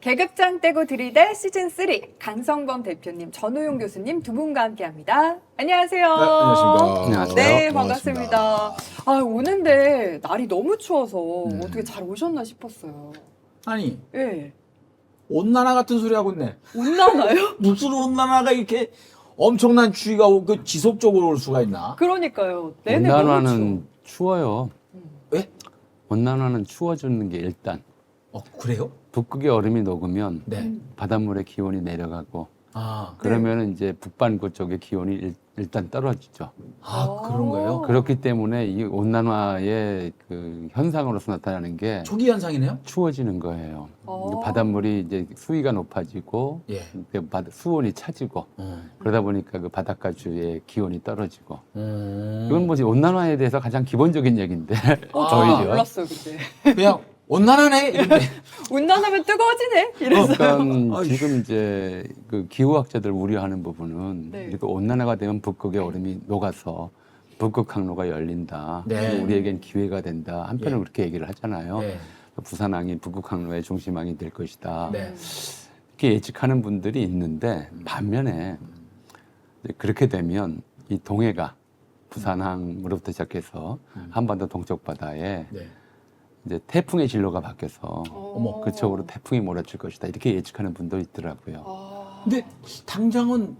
계급장 떼고 들이대 시즌3 강성범 대표님, 전우용 교수님 두 분과 함께합니다. 안녕하세요. 네, 안녕하십니까. 안녕하세요. 네, 반갑습니다. 아, 오는데 날이 너무 추워서 어떻게 잘 오셨나 싶었어요. 아니 예. 온난화 같은 소리 하고 있네. 온나나요? 무슨 온난화가 이렇게 엄청난 추위가 지속적으로 올 수가 있나? 그러니까요. 내내 너무 온난화는 추워요. 왜? 온난화는 추워지는 게 일단 그래요? 북극의 얼음이 녹으면 네. 바닷물의 기온이 내려가고 아, 그러면 이제 북반구 쪽의 기온이 일단 떨어지죠. 그런 거예요? 그렇기 때문에 이 온난화의 그 현상으로서 나타나는 게 초기 현상이네요? 추워지는 거예요. 어. 바닷물이 이제 수위가 높아지고 예. 수온이 차지고 그러다 보니까 그 바닷가 주의 기온이 떨어지고 이건 뭐지 온난화에 대해서 가장 기본적인 얘기인데 저도 오히려 몰랐어요, 그때. 그냥 온난화네? 이런데. 온난하면 뜨거워지네? 이래서. 그러니까 지금 이제 그 기후학자들 우려하는 부분은 네. 이렇게 온난화가 되면 북극의 얼음이 녹아서 북극 항로가 열린다. 네. 우리에겐 기회가 된다. 한편은 예. 그렇게 얘기를 하잖아요. 네. 부산항이 북극 항로의 중심항이 될 것이다. 네. 이렇게 예측하는 분들이 있는데 반면에 이제 그렇게 되면 이 동해가 부산항으로부터 시작해서 한반도 동쪽 바다에 네. 이제 태풍의 진로가 바뀌어서 어머, 그쪽으로 태풍이 몰아칠 것이다. 이렇게 예측하는 분도 있더라고요. 근데 당장은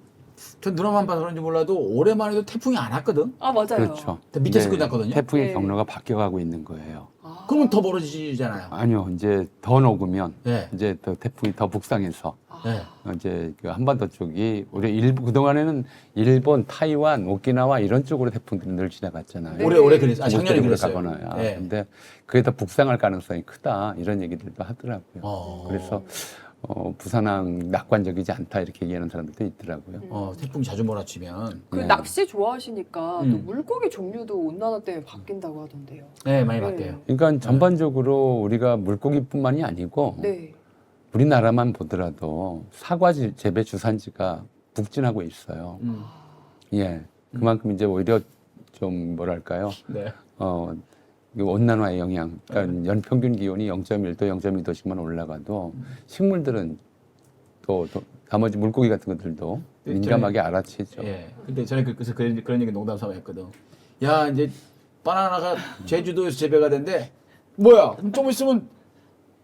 전 누나만 봐서 그런지 몰라도 올해만 해도 태풍이 안 왔거든? 아, 맞아요. 그렇죠. 밑에서 근데 끝났거든요? 태풍의 네. 경로가 바뀌어가고 있는 거예요. 아. 그러면 더 멀어지잖아요. 아니요, 이제 더 녹으면 네. 이제 더 태풍이 더 북상해서 네. 이제 그 한반도 쪽이 우리 그동안에는 일본, 타이완, 오키나와 이런 쪽으로 태풍들이 늘 지나갔잖아요. 네. 올해 그랬어요. 중국 작년에 쪽으로 그랬어요. 가거나. 네. 근데 그게 더 북상할 가능성이 크다 이런 얘기들도 하더라고요. 그래서 부산항 낙관적이지 않다 이렇게 얘기하는 사람들도 있더라고요. 태풍이 자주 몰아치면. 그 네. 낚시 좋아하시니까 또 물고기 종류도 온난화 때문에 바뀐다고 하던데요. 네, 많이 네. 바뀌어요. 그러니까 전반적으로 우리가 물고기뿐만이 아니고 네. 우리나라만 보더라도 사과 재배 주산지가 북진하고 있어요. 예, 그만큼 이제 오히려 좀 뭐랄까요? 네. 이 온난화의 영향, 그러니까 연평균 기온이 0.1도, 0.2도씩만 올라가도 식물들은 또 나머지 물고기 같은 것들도 네, 민감하게 알아채죠. 예. 근데 전에 그래서 그런 얘기 농담 삼아 했거든. 야, 이제 바나나가 제주도에서 재배가 된대. 뭐야? 그럼 좀 있으면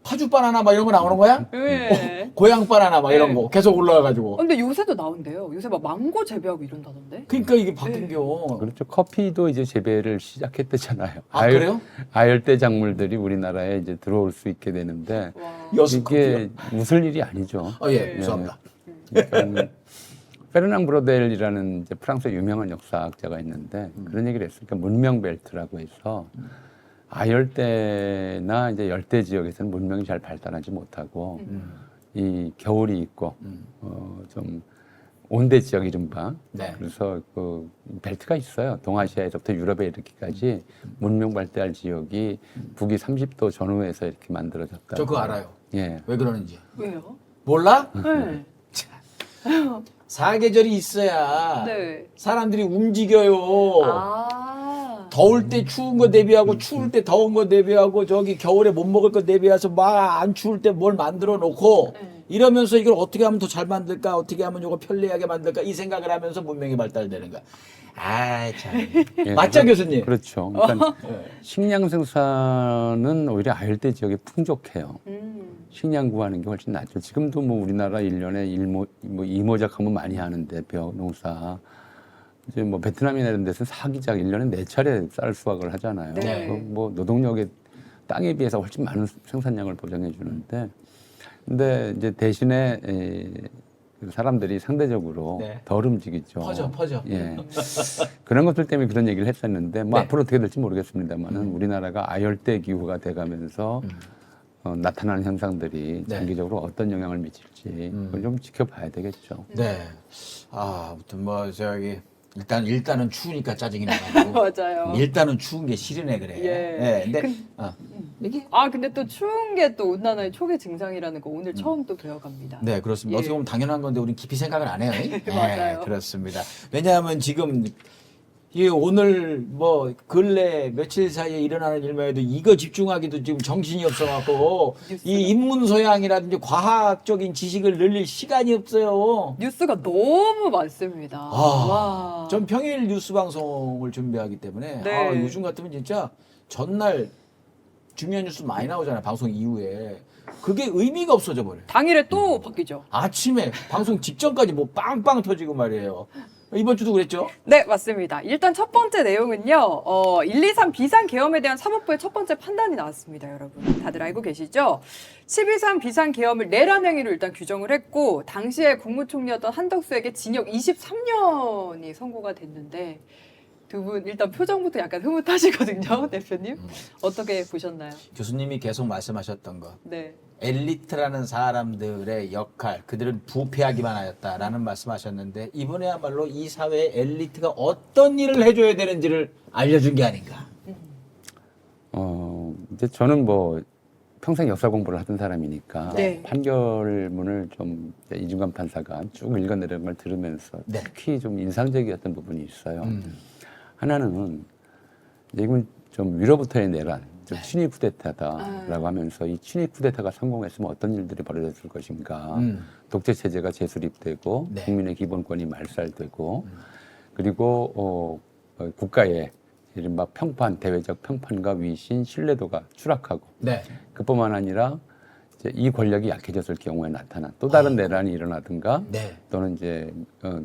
파주 바나나 막 이런 거 나오는 거야? 네. 고향 바나나 막 이런 네. 거 계속 올라와가지고. 근데 요새도 나온대요. 요새 막 망고 재배하고 이런다던데. 그러니까 이게 바뀐겨. 그렇죠. 커피도 이제 재배를 시작했대잖아요. 그래요? 아열대 작물들이 우리나라에 이제 들어올 수 있게 되는데 와. 여수 커피요? 이게 웃을 일이 아니죠. 예, 죄송합니다. 그러니까 페르낭 브로델이라는 이제 프랑스의 유명한 역사학자가 있는데 그런 얘기를 했어요. 그러니까 문명 벨트라고 해서 아열대나 이제 열대 지역에서는 문명이 잘 발달하지 못하고 이 겨울이 있고 좀 온대 지역 이른바 네. 그래서 그 벨트가 있어요. 동아시아에서부터 유럽에 이르기까지 문명 발달 지역이 북위 30도 전후에서 이렇게 만들어졌다. 저 그거 알아요. 예. 왜 그러는지. 왜요? 몰라? 네. 사계절이 있어야 네. 사람들이 움직여요. 아. 더울 때 추운 거 대비하고 추울 때 더운 거 대비하고 저기 겨울에 못 먹을 거 대비해서 막 안 추울 때 뭘 만들어 놓고 네. 이러면서 이걸 어떻게 하면 더 잘 만들까 어떻게 하면 이거 편리하게 만들까 이 생각을 하면서 문명이 발달되는 거야. 아이 참. 예, 맞죠 교수님? 그렇죠. 그러니까 식량 생산은 오히려 아열대 지역에 풍족해요. 식량 구하는 게 훨씬 낫죠. 지금도 뭐 우리나라 1년에 이모작하면 많이 하는데 벼 농사. 이제 뭐 베트남이나 이런 데서는 사기작 1년에 4차례 쌀 수확을 하잖아요. 네. 뭐 노동력의 땅에 비해서 훨씬 많은 생산량을 보장해 주는데 근데 이제 대신에 그 사람들이 상대적으로 네. 덜 움직이죠. 퍼져. 예. 그런 것들 때문에 그런 얘기를 했었는데 뭐 네. 앞으로 어떻게 될지 모르겠습니다만은 우리나라가 아열대 기후가 돼가면서 나타나는 현상들이 네. 장기적으로 어떤 영향을 미칠지 그걸 좀 지켜봐야 되겠죠. 네. 아무튼 뭐 저기 일단은 추우니까 짜증이 나가지고 맞아요. 일단은 추운 게 싫으네 그래. 예. 근데 이게 아, 근데 또 추운 게 또 온난화의 초기 증상이라는 거 오늘 처음 또 배워갑니다. 네, 그렇습니다. 예. 어떻게 보면 당연한 건데 우리는 깊이 생각을 안 해요. 맞아요. 그렇습니다. 왜냐하면 지금 이 오늘 뭐 근래 며칠 사이에 일어나는 일만 해도 이거 집중하기도 지금 정신이 없어갖고 이 인문 소양이라든지 과학적인 지식을 늘릴 시간이 없어요. 뉴스가 너무 많습니다. 와. 전 평일 뉴스 방송을 준비하기 때문에 네. 요즘 같으면 진짜 전날 중요한 뉴스 많이 나오잖아요. 방송 이후에. 그게 의미가 없어져 버려요. 당일에 또 바뀌죠. 아침에 방송 직전까지 뭐 빵빵 터지고 말이에요. 이번 주도 그랬죠? 네, 맞습니다. 일단 첫 번째 내용은요, 123 비상계엄에 대한 사법부의 첫 번째 판단이 나왔습니다, 여러분. 다들 알고 계시죠? 12.3 비상계엄을 내란 행위로 일단 규정을 했고, 당시에 국무총리였던 한덕수에게 징역 23년이 선고가 됐는데, 두 분 일단 표정부터 약간 흐뭇하시거든요, 대표님. 어떻게 보셨나요? 교수님이 계속 말씀하셨던 거. 네. 엘리트라는 사람들의 역할, 그들은 부패하기만 하였다라는 말씀하셨는데 이번에야말로 이 사회의 엘리트가 어떤 일을 해줘야 되는지를 알려준 게 아닌가. 이제 저는 뭐 평생 역사 공부를 하던 사람이니까 네. 판결문을 좀 이중관 판사가 쭉 읽어내는 걸 들으면서 네. 특히 좀 인상적이었던 부분이 있어요. 하나는 이제 이건 좀 위로부터의 내란, 좀 친위 쿠데타다라고 하면서 이 친위 쿠데타가 성공했으면 어떤 일들이 벌어졌을 것인가. 독재 체제가 재수립되고 네. 국민의 기본권이 말살되고 그리고 국가의 이른바 평판, 대외적 평판과 위신, 신뢰도가 추락하고 네. 그뿐만 아니라 이제 이 권력이 약해졌을 경우에 나타난 또 다른 내란이 일어나든가 네. 또는 이제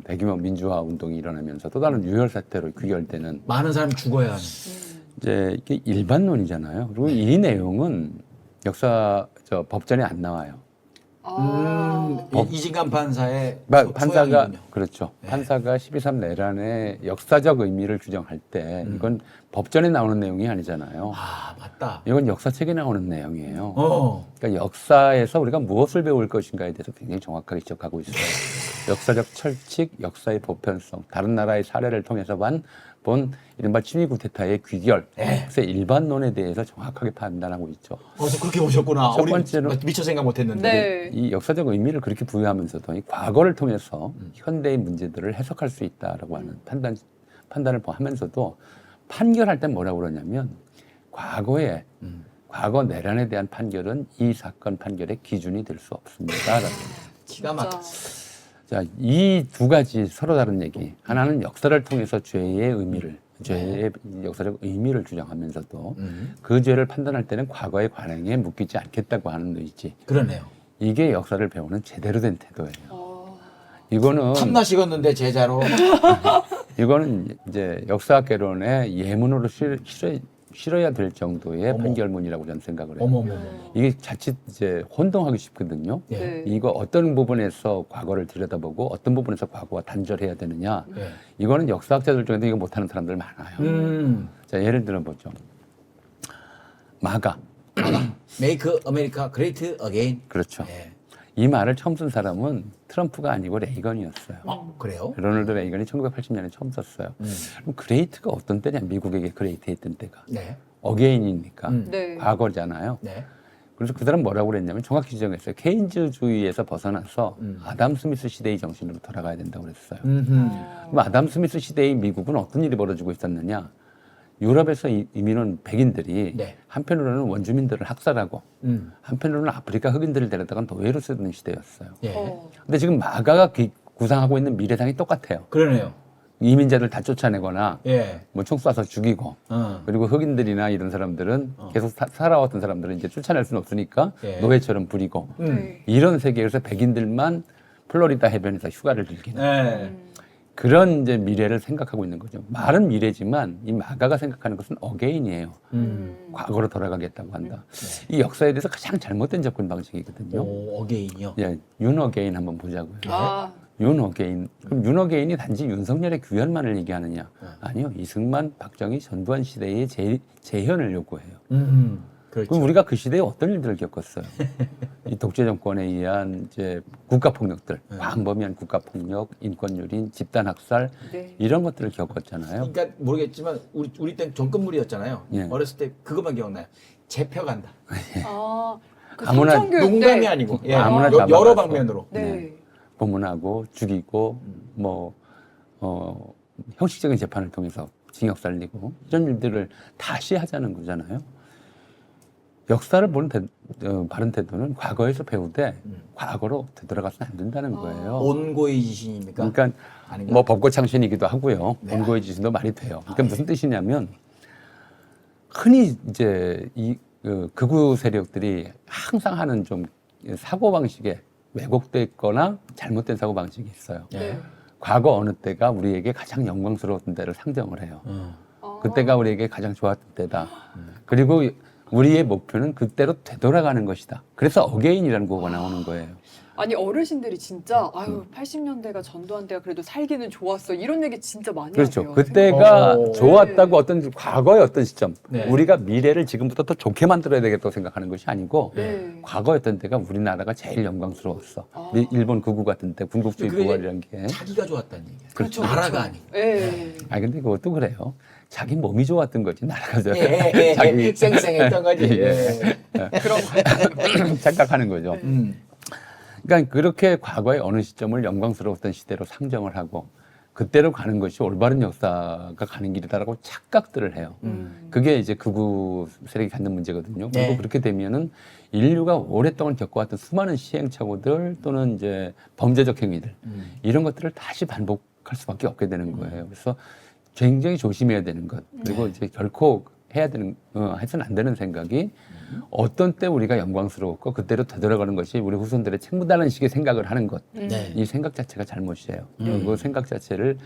대규모 민주화 운동이 일어나면서 또 다른 유혈 사태로 귀결되는 많은 사람이 죽어야 하는. 이제 이게 일반론이잖아요. 그리고 이 내용은 법전에 안 나와요. 이진관 판사의 판사가 소양이군요. 그렇죠. 네. 판사가 12.3 내란의 역사적 의미를 규정할 때 이건 법전에 나오는 내용이 아니잖아요. 아 맞다. 이건 역사책에 나오는 내용이에요. 그러니까 역사에서 우리가 무엇을 배울 것인가에 대해서 굉장히 정확하게 지적하고 있어요. 역사적 철칙, 역사의 보편성, 다른 나라의 사례를 통해서 본 이른바 친위 쿠데타의 귀결, 그래서 일반론에 대해서 정확하게 판단하고 있죠. 저 그렇게 보셨구나. 첫 우리 번째로- 미처 생각 못했는데. 네. 이 역사적 의미를 그렇게 부여하면서도 이 과거를 통해서 현대의 문제들을 해석할 수 있다라고 하는 판단을 하면서도 판결할 때 뭐라고 그러냐면 과거 내란에 대한 판결은 이 사건 판결의 기준이 될 수 없습니다. 기가 막혀. 자, 이 두 가지 서로 다른 얘기. 하나는 역사를 통해서 죄의 역사적 의미를 주장하면서도 그 죄를 판단할 때는 과거의 관행에 묶이지 않겠다고 하는 의지. 그러네요. 이게 역사를 배우는 제대로 된 태도예요. 이거는 탐나 식었는데 제자로. 이거는 이제 역사개론의 예문으로 실어야 될 정도의 어머. 판결문이라고 저는 생각을 해요. 어머머머. 이게 자칫 이제 혼동하기 쉽거든요. 예. 네. 이거 어떤 부분에서 과거를 들여다보고 어떤 부분에서 과거와 단절해야 되느냐. 예. 이거는 역사학자들 중에도 이거 못하는 사람들 많아요. 자, 예를 들어 보죠. 마가. Make America Great Again. 그렇죠. 예. 이 말을 처음 쓴 사람은 트럼프가 아니고 레이건이었어요. 그래요? 로널드 레이건이 1980년에 처음 썼어요. 그럼 그레이트가 어떤 때냐? 미국에게 그레이트 했던 때가. 네. 어게인이니까. 네. 과거잖아요. 네. 그래서 그 사람 뭐라고 그랬냐면 정확히 지정했어요. 케인즈주의에서 벗어나서 아담 스미스 시대의 정신으로 돌아가야 된다고 그랬어요. 그럼 아담 스미스 시대의 미국은 어떤 일이 벌어지고 있었느냐? 유럽에서 이민 온 백인들이 네. 한편으로는 원주민들을 학살하고 한편으로는 아프리카 흑인들을 데려다가 노예로 쓰던 시대였어요. 예. 근데 지금 마가가 구상하고 있는 미래상이 똑같아요. 그러네요. 이민자들 다 쫓아내거나 예. 뭐 총 쏴서 죽이고 그리고 흑인들이나 이런 사람들은 계속 살아왔던 사람들은 이제 쫓아낼 수는 없으니까 예. 노예처럼 부리고 네. 이런 세계에서 백인들만 플로리다 해변에서 휴가를 즐기는 예. 그런 이제 미래를 생각하고 있는 거죠. 말은 미래지만 이 마가가 생각하는 것은 어게인이에요. 과거로 돌아가겠다고 한다. 이 역사에 대해서 가장 잘못된 접근 방식이거든요. 어게인이요. 예, 윤어게인 한번 보자고요. 아, 윤어게인. 그럼 윤어게인이 단지 윤석열의 규현만을 얘기하느냐? 아니요. 이승만, 박정희, 전두환 시대의 재현을 요구해요. 그렇죠. 그럼 우리가 그 시대에 어떤 일들을 겪었어요? 이 독재 정권에 의한 이제 국가 폭력들, 광범위한 국가 폭력, 인권유린, 집단 학살 네. 이런 것들을 겪었잖아요. 그러니까 모르겠지만 우리 땐 정권물이었잖아요. 예. 어렸을 때 그것만 기억나요. 재펴간다. 그 아무나 삼천교육 농담이 때. 아니고 예. 아무나 여러 잡아가서. 방면으로. 네. 고문하고 죽이고 뭐 형식적인 재판을 통해서 징역 살리고 이런 일들을 다시 하자는 거잖아요. 역사를 보는 바른 태도는 과거에서 배우되 과거로 되돌아가서는 안 된다는 거예요. 온고의 지신입니까? 그러니까 아닌가? 뭐 법고창신이기도 하고요. 네. 온고의 지신도 말이 돼요. 그러니까 무슨 뜻이냐면 흔히 이제 이 극우 세력들이 항상 하는 좀 사고 방식에 왜곡돼 있거나 잘못된 사고 방식이 있어요. 네. 과거 어느 때가 우리에게 가장 영광스러웠던 때를 상정을 해요. 그때가 우리에게 가장 좋았던 때다. 그리고 우리의 목표는 그때로 되돌아가는 것이다. 그래서 어게인이라는 구호가 나오는 거예요. 아니 어르신들이 진짜 아유 80년대가 전두환 때가 그래도 살기는 좋았어 이런 얘기 진짜 많이 그렇죠. 하세요. 그때가 오. 좋았다고 어떤 과거의 어떤 시점, 네. 우리가 미래를 지금부터 더 좋게 만들어야 되겠다고 생각하는 것이 아니고 네. 과거였던 때가 우리나라가 제일 영광스러웠어. 아. 일본 극우 같은 때 군국주의 그게 부활이라는 게. 자기가 좋았다는 얘기야. 그렇죠, 나라가 그렇죠. 아니고. 예. 아 근데 그것도 그래요. 자기 몸이 좋았던 거지 나라가 저 예, 쌩쌩했던 거지. 예. 그런 거. 착각하는 거죠. 음. 그러니까 그렇게 과거의 어느 시점을 영광스러웠던 시대로 상정을 하고 그때로 가는 것이 올바른 역사가 가는 길이다라고 착각들을 해요. 그게 이제 극우 세력이 갖는 문제거든요. 그리고 네. 그렇게 되면은 인류가 오랫동안 겪어왔던 수많은 시행착오들 또는 이제 범죄적 행위들 이런 것들을 다시 반복할 수밖에 없게 되는 거예요. 그래서 굉장히 조심해야 되는 것 그리고 이제 결코 해야 되는 해서는 안 되는 생각이 어떤 때 우리가 영광스러웠고 그때로 되돌아가는 것이 우리 후손들의 책무다는 식의 생각을 하는 것. 네. 이 생각 자체가 잘못이에요. 그 생각 자체를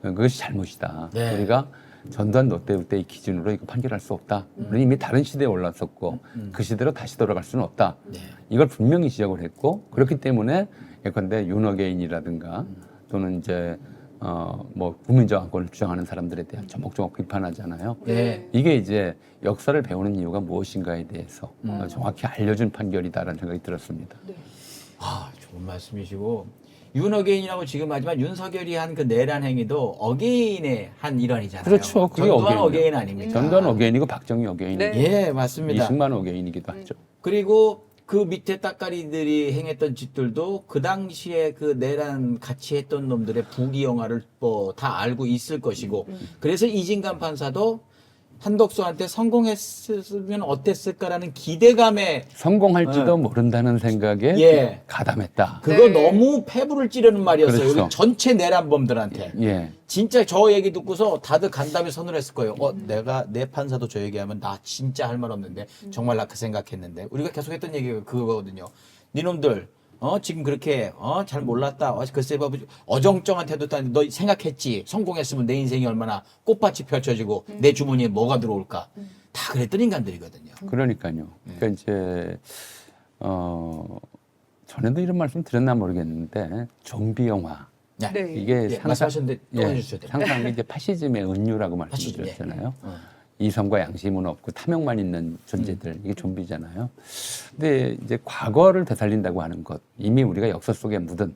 그것이 잘못이다. 네. 우리가 전두환 노태우 때의 기준으로 이거 판결할 수 없다. 우리는 이미 다른 시대에 올랐었고 그 시대로 다시 돌아갈 수는 없다. 네. 이걸 분명히 지적을 했고 그렇기 때문에 예컨대 윤어게인이라든가 또는 이제 뭐 국민저항권을 주장하는 사람들에 대한 조목조목 비판하잖아요. 네. 이게 이제 역사를 배우는 이유가 무엇인가에 대해서 정확히 알려준 판결이다라는 생각이 들었습니다. 아, 좋은 말씀이시고 윤어게인이라고 지금 하지만 윤석열이 한 그 내란 행위도 어게인의 한 일환이잖아요. 그렇죠. 그게 전두환 어게인이에요. 어게인 아닙니까? 전두환 어게인이고 박정희 어게인이고 네. 예, 맞습니다. 이승만 어게인이기도 하죠. 그리고 그 밑에 따까리들이 행했던 짓들도 그 당시에 그 내란 같이 했던 놈들의 부귀영화를 뭐 다 알고 있을 것이고 그래서 이진관 판사도 한덕수한테 성공했으면 어땠을까라는 기대감에 성공할지도 모른다는 생각에 예. 가담했다. 그거 네. 너무 패부를 찌르는 말이었어요. 그렇죠. 여기 전체 내란범들한테. 예. 진짜 저 얘기 듣고서 다들 간담회 선을 했을 거예요. 내가 내 판사도 저 얘기하면 나 진짜 할 말 없는데 정말 나 그 생각했는데 우리가 계속했던 얘기가 그거거든요. 니놈들 지금 그렇게 잘 몰랐다. 글쎄 봐 어정쩡한 태도 따니 너 생각했지. 성공했으면 내 인생이 얼마나 꽃밭이 펼쳐지고 내 주머니에 뭐가 들어올까. 다 그랬던 인간들이거든요. 그러니까요. 그러니까 이제 전에도 이런 말씀 드렸나 모르겠는데 좀비 영화 네. 네. 이게 말씀하셨는데 또 해주셔야 돼요. 상상이 이제 파시즘의 은유라고 파시즘, 말씀드렸잖아요. 이성과 양심은 없고 탐욕만 있는 존재들 이게 좀비잖아요. 근데 이제 과거를 되살린다고 하는 것 이미 우리가 역사 속에 묻은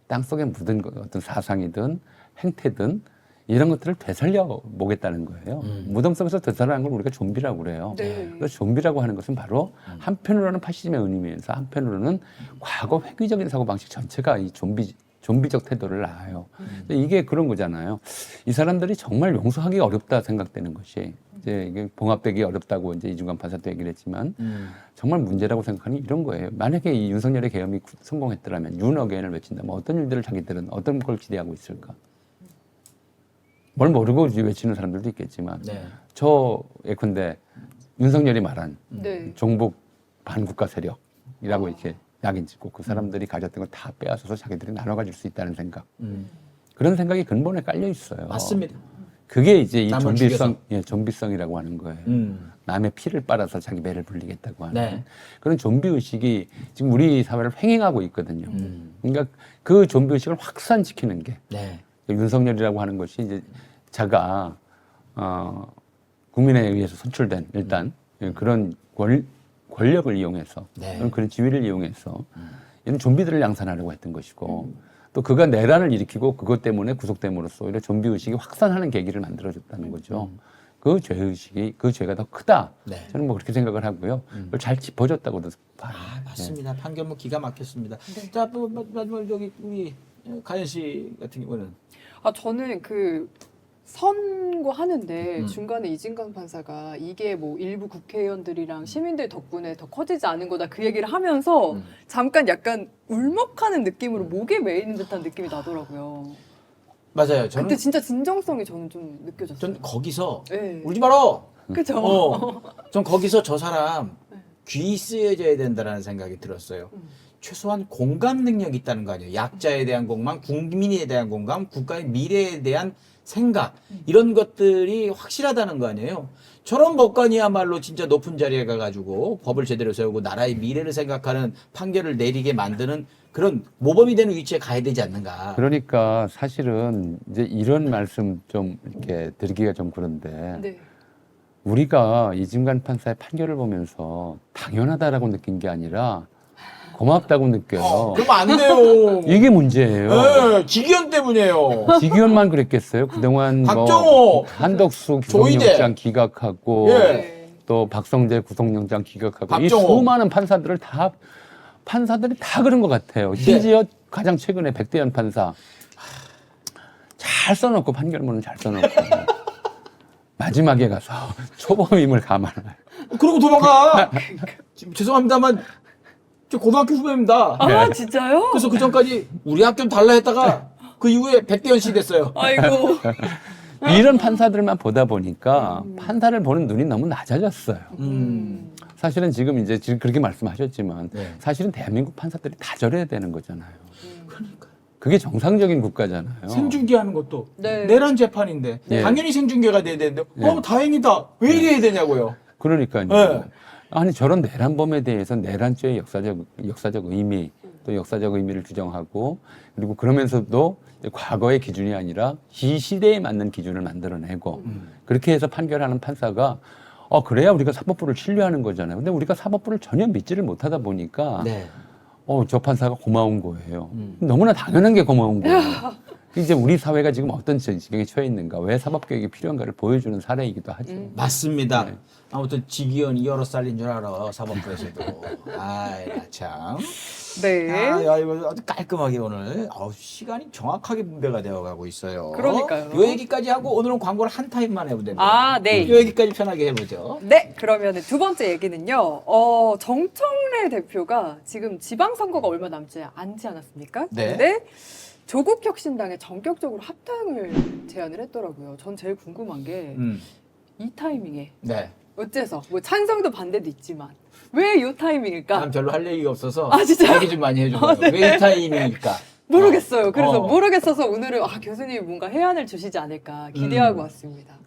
땅 속에 묻은 어떤 사상이든 행태든 이런 것들을 되살려 보겠다는 거예요. 무덤 속에서 되살아난 걸 우리가 좀비라고 그래요. 네. 그래서 좀비라고 하는 것은 바로 한편으로는 파시즘의 은유면서 한편으로는 과거 획기적인 사고 방식 전체가 이 좀비적 태도를 낳아요. 이게 그런 거잖아요. 이 사람들이 정말 용서하기 어렵다 생각되는 것이 이제 이게 봉합되기 어렵다고 이제 이중관 판사도 얘기를 했지만 정말 문제라고 생각하는 이런 거예요. 만약에 이 윤석열의 계엄이 성공했더라면 윤어게인을 외친다면 어떤 일들을 자기들은 어떤 걸 기대하고 있을까? 뭘 모르고 외치는 사람들도 있겠지만 네. 저 예컨대 윤석열이 말한 네. 종북 반국가 세력이라고 이렇게 낙인 찍고 그 사람들이 가졌던 걸 다 빼앗아서 자기들이 나눠 가질 수 있다는 생각. 그런 생각이 근본에 깔려 있어요. 맞습니다. 그게 이제 이 남을 좀비성이라고 하는 거예요. 음. 남의 피를 빨아서 자기 배를 불리겠다고 하는 네. 그런 좀비 의식이 지금 우리 사회를 횡행하고 있거든요. 그러니까 그 좀비 의식을 확산시키는 게 네. 윤석열이라고 하는 것이 이제 자가 국민에 의해서 선출된 일단 그런 권력을 이용해서 네. 그런 지위를 이용해서 이런 좀비들을 양산하려고 했던 것이고 또 그가 내란을 일으키고 그것 때문에 구속됨으로써 오히려 좀비 의식이 확산하는 계기를 만들어줬다는 거죠. 그 죄의식이 그 죄가 더 크다. 네. 저는 뭐 그렇게 생각을 하고요. 그걸 잘 짚어줬다고도 봐요. 맞습니다. 판결문 기가 막혔습니다. 자, 마지막 여기 우리 가연 씨 같은 경우는 저는 그 선고하는데 중간에 이진관 판사가 이게 뭐 일부 국회의원들이랑 시민들 덕분에 더 커지지 않은 거다 그 얘기를 하면서 잠깐 약간 울먹하는 느낌으로 목에 메이는 듯한 느낌이 나더라고요. 맞아요. 저는 그때 진짜 진정성이 저는 좀 느껴졌어요. 전 거기서 네. 울지 마라. 그죠? 전 거기서 저 사람 귀 쓰여져야 된다라는 생각이 들었어요. 최소한 공감 능력이 있다는 거 아니에요. 약자에 대한 공감, 국민에 대한 공감, 국가의 미래에 대한 생각 이런 것들이 확실하다는 거 아니에요. 저런 법관이야말로 진짜 높은 자리에 가가지고 법을 제대로 세우고 나라의 미래를 생각하는 판결을 내리게 만드는 그런 모범이 되는 위치에 가야 되지 않는가. 그러니까 사실은 이제 이런 말씀 좀 이렇게 드리기가 좀 그런데 네. 우리가 이진관 판사의 판결을 보면서 당연하다라고 느낀 게 아니라 고맙다고 느껴요. 그러면 안 돼요. 이게 문제예요. 네, 직위원 때문이에요. 지기현만 그랬겠어요. 그동안 박정호, 뭐 한덕수 조이대. 구속영장 기각하고 예. 또 박성재 구속영장 기각하고 이 박정호. 수많은 판사들이 다 그런 것 같아요. 심지어 가장 최근에 백대현 판사 잘 써놓고 판결문은 잘 써놓고 마지막에 가서 초범임을 감안해요. 그러고 도망가. 지금 죄송합니다만 저 고등학교 후배입니다. 아 진짜요? 그래서 그 전까지 우리 학교 달라 했다가 그 이후에 백대현 씨 됐어요. 아이고. 이런 판사들만 보다 보니까 판사를 보는 눈이 너무 낮아졌어요. 사실은 지금 그렇게 말씀하셨지만 네. 사실은 대한민국 판사들이 다 저래야 되는 거잖아요. 그게 정상적인 국가잖아요. 생중계하는 것도 네. 내란 재판인데 예. 당연히 생중계가 돼야 되는데 다행이다. 왜 이래야 되냐고요. 그러니까요. 네. 아니 저런 내란범에 대해서 내란죄의 역사적 의미 또 역사적 의미를 규정하고 그리고 그러면서도 과거의 기준이 아니라 이 시대에 맞는 기준을 만들어내고 그렇게 해서 판결하는 판사가 그래야 우리가 사법부를 신뢰하는 거잖아요. 근데 우리가 사법부를 전혀 믿지를 못하다 보니까 네. 저 판사가 고마운 거예요. 너무나 당연한 게 고마운 거예요. 이제 우리 사회가 지금 어떤 지경에 처해 있는가, 왜 사법개혁이 필요한가를 보여주는 사례이기도 하죠. 맞습니다. 네. 아무튼 직위원이 여러 살인 줄 알아 사법부에서도. 아이 참. 네. 야 이거 아주 깔끔하게 오늘 시간이 정확하게 분배가 되어가고 있어요. 그러니까요. 요 얘기까지 하고 오늘은 광고를 한 타임만 해도 됩니다. 아, 네. 요 얘기까지 편하게 해보죠. 네, 그러면 두 번째 얘기는요. 정청래 대표가 지금 지방선거가 얼마 남지 않지 않았습니까? 네. 근데 조국 혁신당에 전격적으로 합당을 제안을 했더라고요. 전 제일 궁금한 게 이 타이밍에 네. 어째서 뭐 찬성도 반대도 있지만 왜 이 타이밍일까? 난 별로 할 얘기가 없어서 아, 진짜요? 얘기 좀 많이 해줘요. 왜 이 타임이니까? 모르겠어요. 그래서 어. 모르겠어서 오늘은 교수님이 뭔가 해안을 주시지 않을까 기대하고 왔습니다.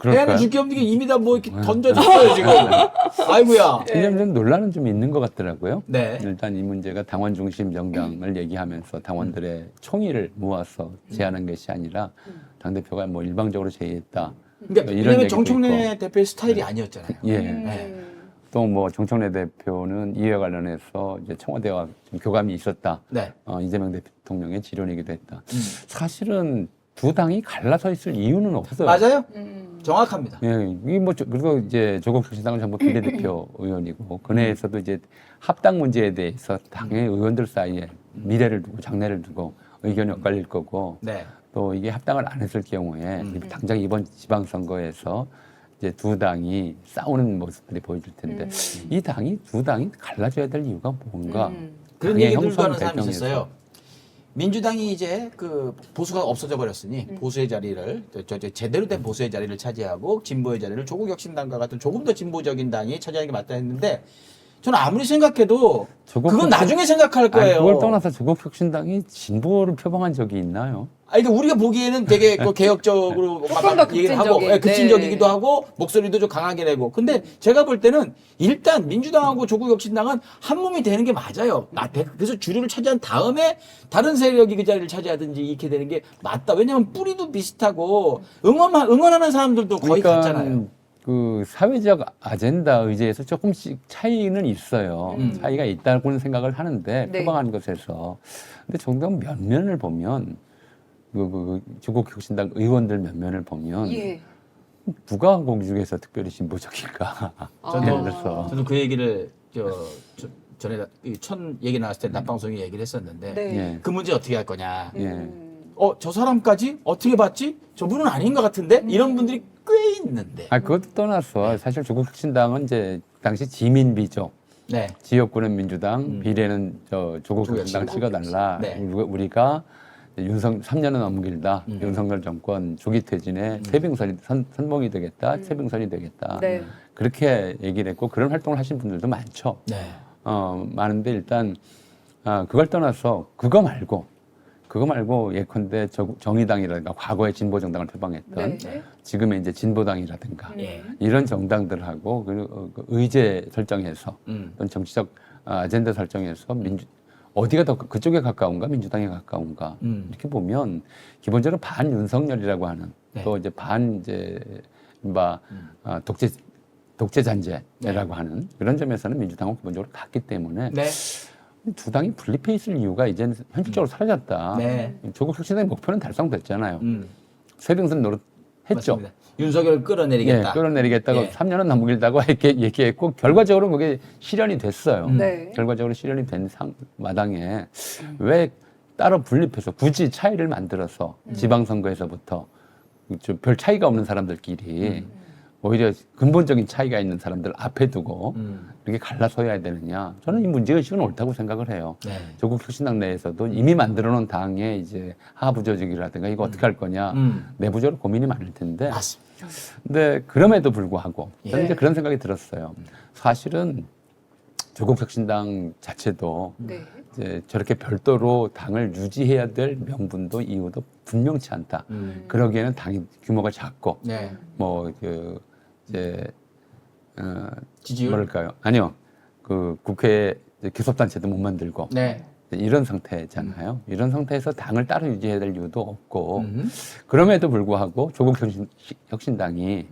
해안을 줄게 없는 게 이미 다 뭐 이렇게 던져줬어요 지금. 아이고야. 왜냐하면 좀 논란은 좀 있는 것 같더라고요. 네. 일단 이 문제가 당원 중심 정당을 얘기하면서 당원들의 총의를 모아서 제안한 것이 아니라 당대표가 뭐 일방적으로 제의했다. 그러니까 이런 왜냐면 얘기도 정청래 있고. 대표의 스타일이 아니었잖아요. 예. 네. 또 뭐 정청래 대표는 이에 관련해서 이제 청와대와 좀 교감이 있었다. 네. 이재명 대통령의 지론이기도 했다. 사실은 두 당이 갈라서 있을 이유는 없어요. 맞아요? 정확합니다. 예, 그리고 이제 조국 혁신당은 전부 비례대표 의원이고, 그 내에서도 이제 합당 문제에 대해서 당의 의원들 사이에 미래를 두고 장래를 두고 의견이 엇갈릴 거고, 네. 또 이게 합당을 안 했을 경우에 당장 이번 지방선거에서 이제 두 당이 싸우는 모습들이 보여질 텐데, 두 당이 갈라져야 될 이유가 뭔가? 그런 당의 얘기들도 형성 하는 사람이 결정에서. 있었어요. 민주당이 이제 그 보수가 없어져 버렸으니 보수의 자리를 제대로 된 보수의 자리를 차지하고 진보의 자리를 조국 혁신당과 같은 조금 더 진보적인 당이 차지하는 게 맞다 했는데 저는 아무리 생각해도 그건 나중에 생각할 거예요. 그걸 떠나서 조국 혁신당이 진보를 표방한 적이 있나요? 그러니까 우리가 보기에는 되게 그 개혁적으로 조금 더 얘기를 하고 급진적인, 급진적이기도 네. 하고 목소리도 좀 강하게 내고 근데 제가 볼 때는 일단 민주당하고 조국 혁신당은 한 몸이 되는 게 맞아요. 그래서 주류를 차지한 다음에 다른 세력이 그 자리를 차지하든지 이렇게 되는 게 맞다. 왜냐하면 뿌리도 비슷하고 응원하는 사람들도 거의 같잖아요. 그 사회적 아젠다 의제에서 조금씩 차이는 있어요. 차이가 있다고는 생각을 하는데 네. 표방한 것에서. 근데 정당 면면을 보면 그 조국 혁신당 의원들 면면을 보면 예. 누가 거기 중에서 특별히 진보적일까? 예를 들어서 저는 그 얘기를 전에 첫 얘기 나왔을 때 낮방송에 얘기를 했었는데 네. 예. 그 문제 어떻게 할 거냐. 예. 저 사람까지 어떻게 봤지? 저분은 아닌 것 같은데 이런 분들이 꽤 있는데. 아, 그것도 떠나서 사실 조국혁신당은 이제 당시 지민비죠. 네. 지역구는 민주당, 비례는 조국혁신당 찍어달라. 네. 우리가 3년은 넘길다. 윤석열 정권 조기 퇴진에 세빙선이 선봉이 되겠다. 세빙선이 되겠다. 네. 그렇게 얘기를 했고 그런 활동을 하신 분들도 많죠. 네. 많은데 일단 그걸 떠나서 그거 말고 예컨대 정의당이라든가 과거에 진보정당을 표방했던 네. 지금의 이제 진보당이라든가 예. 이런 정당들하고 그리고 그 의제 설정해서 또는 정치적 아젠다 설정해서 어디가 더 그쪽에 가까운가 민주당에 가까운가 이렇게 보면 기본적으로 반윤석열이라고 하는 네. 또 이제 독재 잔재라고 하는 그런 점에서는 민주당은 기본적으로 같기 때문에 네. 두 당이 분립해 있을 이유가 이제는 현실적으로 사라졌다. 네. 조국 혁신의 목표는 달성됐잖아요. 세빙선 노릇 했죠. 맞습니다. 윤석열을 끌어내리겠다. 예, 끌어내리겠다고 예. 3년은 넘길다고 이렇게 얘기했고 결과적으로 그게 실현이 됐어요. 네. 결과적으로 실현이 된 마당에 왜 따로 분립해서 굳이 차이를 만들어서 지방선거에서부터 좀 별 차이가 없는 사람들끼리 오히려 근본적인 차이가 있는 사람들 앞에 두고 이렇게 갈라서야 되느냐. 저는 이 문제의식은 옳다고 생각을 해요. 네. 조국 혁신당 내에서도 이미 만들어 놓은 당의 이제 하부 조직이라든가 이거 어떻게 할 거냐. 내부적으로 고민이 많을 텐데. 맞습니다. 근데 그럼에도 불구하고 저는 예. 이제 그런 생각이 들었어요. 사실은 조국 혁신당 자체도 네. 이제 저렇게 별도로 당을 유지해야 될 명분도 이유도 분명치 않다. 그러기에는 당이 규모가 작고 네. 이제 지지율. 뭐랄까요? 아니요. 그 국회 교섭단체도 못 만들고 네. 이런 상태잖아요. 이런 상태에서 당을 따로 유지해야 될 이유도 없고 그럼에도 불구하고 조국 혁신당이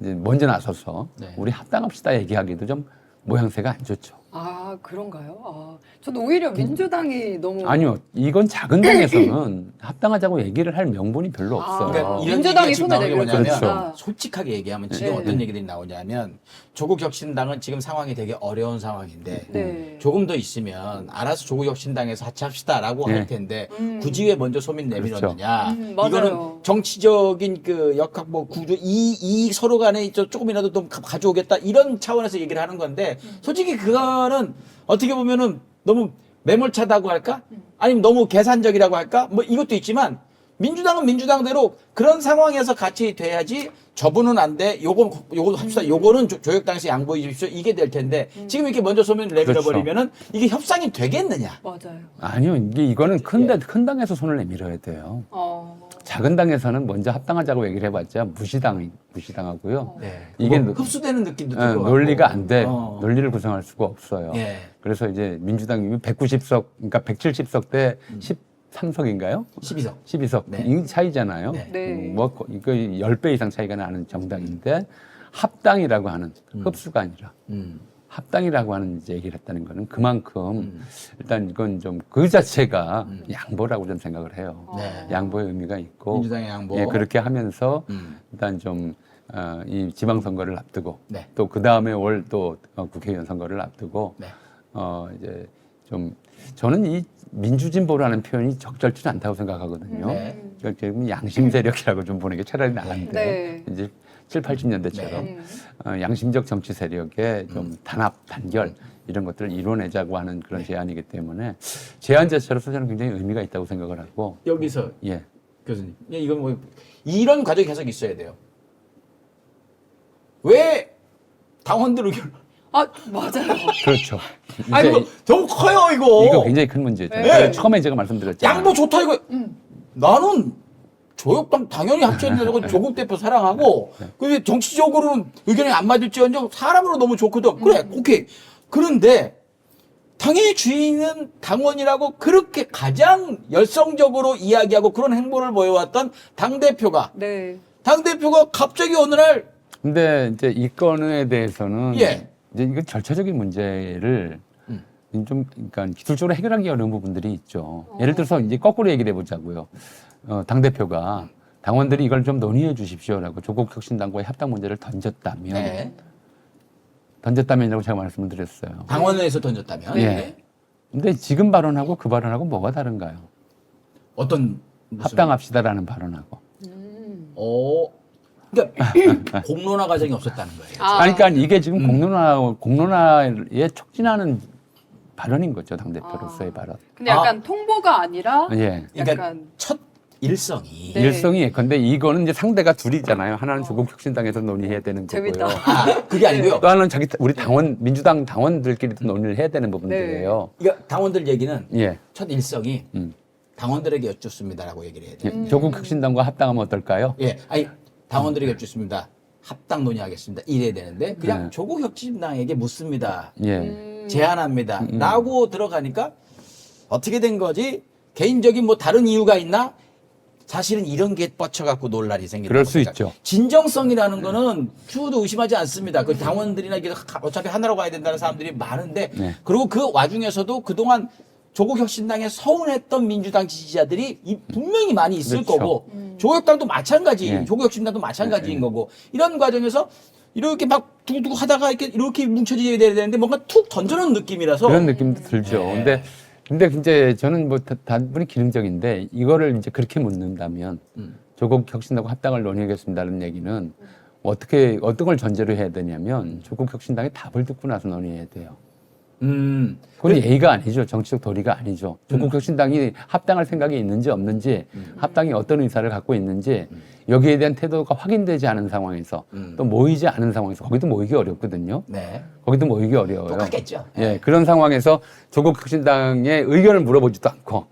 이제 먼저 나서서 네. 우리 합당합시다 얘기하기도 좀 모양새가 안 좋죠. 아, 그런가요? 저는 오히려 민주당이 너무 아니요. 이건 작은 당에서는 합당하자고 얘기를 할 명분이 별로 없어요. 그러니까 이런 민주당이 얘기가 지금 손에 나오는 게 뭐냐면 내밀었죠. 솔직하게 얘기하면 지금 네. 어떤 얘기들이 나오냐면 조국 혁신당은 지금 상황이 되게 어려운 상황인데 네. 조금 더 있으면 알아서 조국 혁신당에서 하차합시다라고 네. 할 텐데 굳이 왜 먼저 소민 내밀었느냐. 맞아요. 이거는 정치적인 그 역학 뭐 구조 이 서로 간에 조금이라도 좀 가져오겠다 이런 차원에서 얘기를 하는 건데 솔직히 그거는 어떻게 보면은 너무 매몰차다고 할까? 아니면 너무 계산적이라고 할까? 뭐 이것도 있지만 민주당은 민주당대로 그런 상황에서 같이 돼야지 저분은 안 돼. 요건 합시다. 요거는 조역당에서 양보해 주십시오. 이게 될 텐데 지금 이렇게 먼저 소면을 내밀어 버리면은 이게 협상이 되겠느냐? 맞아요. 아니요. 이거는 큰 당에서 손을 내밀어야 돼요. 작은 당에서는 먼저 합당하자고 얘기를 해봤자 무시당하고요. 네. 이게 뭐 흡수되는 느낌도 예, 들고 논리가 안 돼. 어. 논리를 구성할 수가 없어요. 예. 그래서 이제 민주당이 190석, 그러니까 170석 대 13석인가요? 12석. 12석. 네. 이 차이잖아요. 네. 네. 이거 10배 이상 차이가 나는 정당인데 합당이라고 하는 흡수가 아니라 합당이라고 하는 이제 얘기를 했다는 거는 그만큼 일단 이건 좀 그 자체가 양보라고 좀 생각을 해요. 네. 양보의 의미가 있고 민주당의 양보. 예, 그렇게 하면서 음. 일단 좀 이 지방선거를 앞두고 네. 또 그 다음에 올 또 국회의원 선거를 앞두고 네. 이제 좀 저는 이 민주진보라는 표현이 적절치 않다고 생각하거든요. 네. 지금 양심 세력이라고 좀 보는 게 차라리 나은데 네. 이제 7, 80년대처럼 네. 양심적 정치 세력의 좀 단합, 단결 이런 것들을 이뤄내자고 하는 그런 제안이기 때문에 제안 자체로서 저는 굉장히 의미가 있다고 생각을 하고 여기서 예. 교수님, 이건 뭐 이런 과정이 계속 있어야 돼요. 왜 당원들 의견? 맞아요. 그렇죠. 아니 이제 이거 너무 커요 이거. 이거 굉장히 큰 문제죠. 네. 그래서 처음에 제가 말씀드렸잖아요. 양보 좋다 이거. 나는 조역당 당연히 합쳐있는 조국 대표 사랑하고 근데 정치적으로는 의견이 안 맞을지언정 사람으로 너무 좋거든. 그래, 오케이. 그런데 당의 주인은 당원이라고 그렇게 가장 열성적으로 이야기하고 그런 행보를 보여왔던 당대표가 네. 갑자기 어느 날 근데 이제 이 건에 대해서는 예. 이제 이건 절차적인 문제를 좀 그러니까 기술적으로 해결하기 어려운 부분들이 있죠. 예를 들어서 이제 거꾸로 얘기를 해보자고요. 당 대표가 당원들이 이걸 좀 논의해 주십시오라고 조국 혁신당과의 합당 문제를 던졌다면 네. 던졌다면이라고 제가 말씀을 드렸어요. 당원회에서 던졌다면 예. 근데 지금 발언하고 그 발언하고 뭐가 다른가요? 어떤 합당합시다라는 발언하고. 그러니까 공론화 과정이 없었다는 거예요. 그러니까 이게 지금 공론화에 촉진하는 발언인 거죠, 당대표로서의 발언. 근데 약간 통보가 아니라 예. 그러니까 약간 첫 일성이 네. 일성이 근데 이거는 이제 상대가 둘이잖아요. 하나는 조국혁신당에서 논의해야 되는 재밌다. 거고요. 그게 아니고요. 또 하나는 우리 당원 민주당 당원들끼리도 논의를 해야 되는 부분들이에요. 그러니까 당원들 얘기는 예. 첫 일성이 당원들에게 여쭙습니다라고 얘기를 해야 돼요. 조국혁신당과 합당하면 어떨까요? 예, 아니 당원들에게 여쭙습니다. 합당 논의하겠습니다. 이래야 되는데 그냥 네. 조국혁신당에게 묻습니다. 예. 제안합니다. 라고 들어가니까 어떻게 된 거지? 개인적인 뭐 다른 이유가 있나? 사실은 이런 게 뻗쳐갖고 논란이 생긴다. 그럴 수 있죠. 진정성이라는 거는 추후도 의심하지 않습니다. 그 당원들이나 이게 어차피 하나로 가야 된다는 사람들이 많은데 네. 그리고 그 와중에서도 그동안 조국혁신당에 서운했던 민주당 지지자들이 분명히 많이 있을 그렇죠. 거고 조국당도 마찬가지, 네. 조국혁신당도 마찬가지인 거고 이런 과정에서 이렇게 막 두고두고 하다가 이렇게 뭉쳐져야 되는데 뭔가 툭 던져놓은 느낌이라서 그런 느낌도 들죠. 네. 근데 이제 저는 뭐 단분히 기능적인데 이거를 이제 그렇게 묻는다면 조국혁신당과 합당을 논의하겠습니다는 얘기는 어떤 걸 전제로 해야 되냐면 조국혁신당의 답을 듣고 나서 논의해야 돼요. 그건 예의가 아니죠. 정치적 도리가 아니죠. 조국혁신당이 합당할 생각이 있는지 없는지, 합당이 어떤 의사를 갖고 있는지, 여기에 대한 태도가 확인되지 않은 상황에서, 또 모이지 않은 상황에서, 거기도 모이기 어렵거든요. 네. 거기도 모이기 어려워요. 똑같겠죠. 예, 그런 상황에서 조국혁신당의 의견을 물어보지도 않고,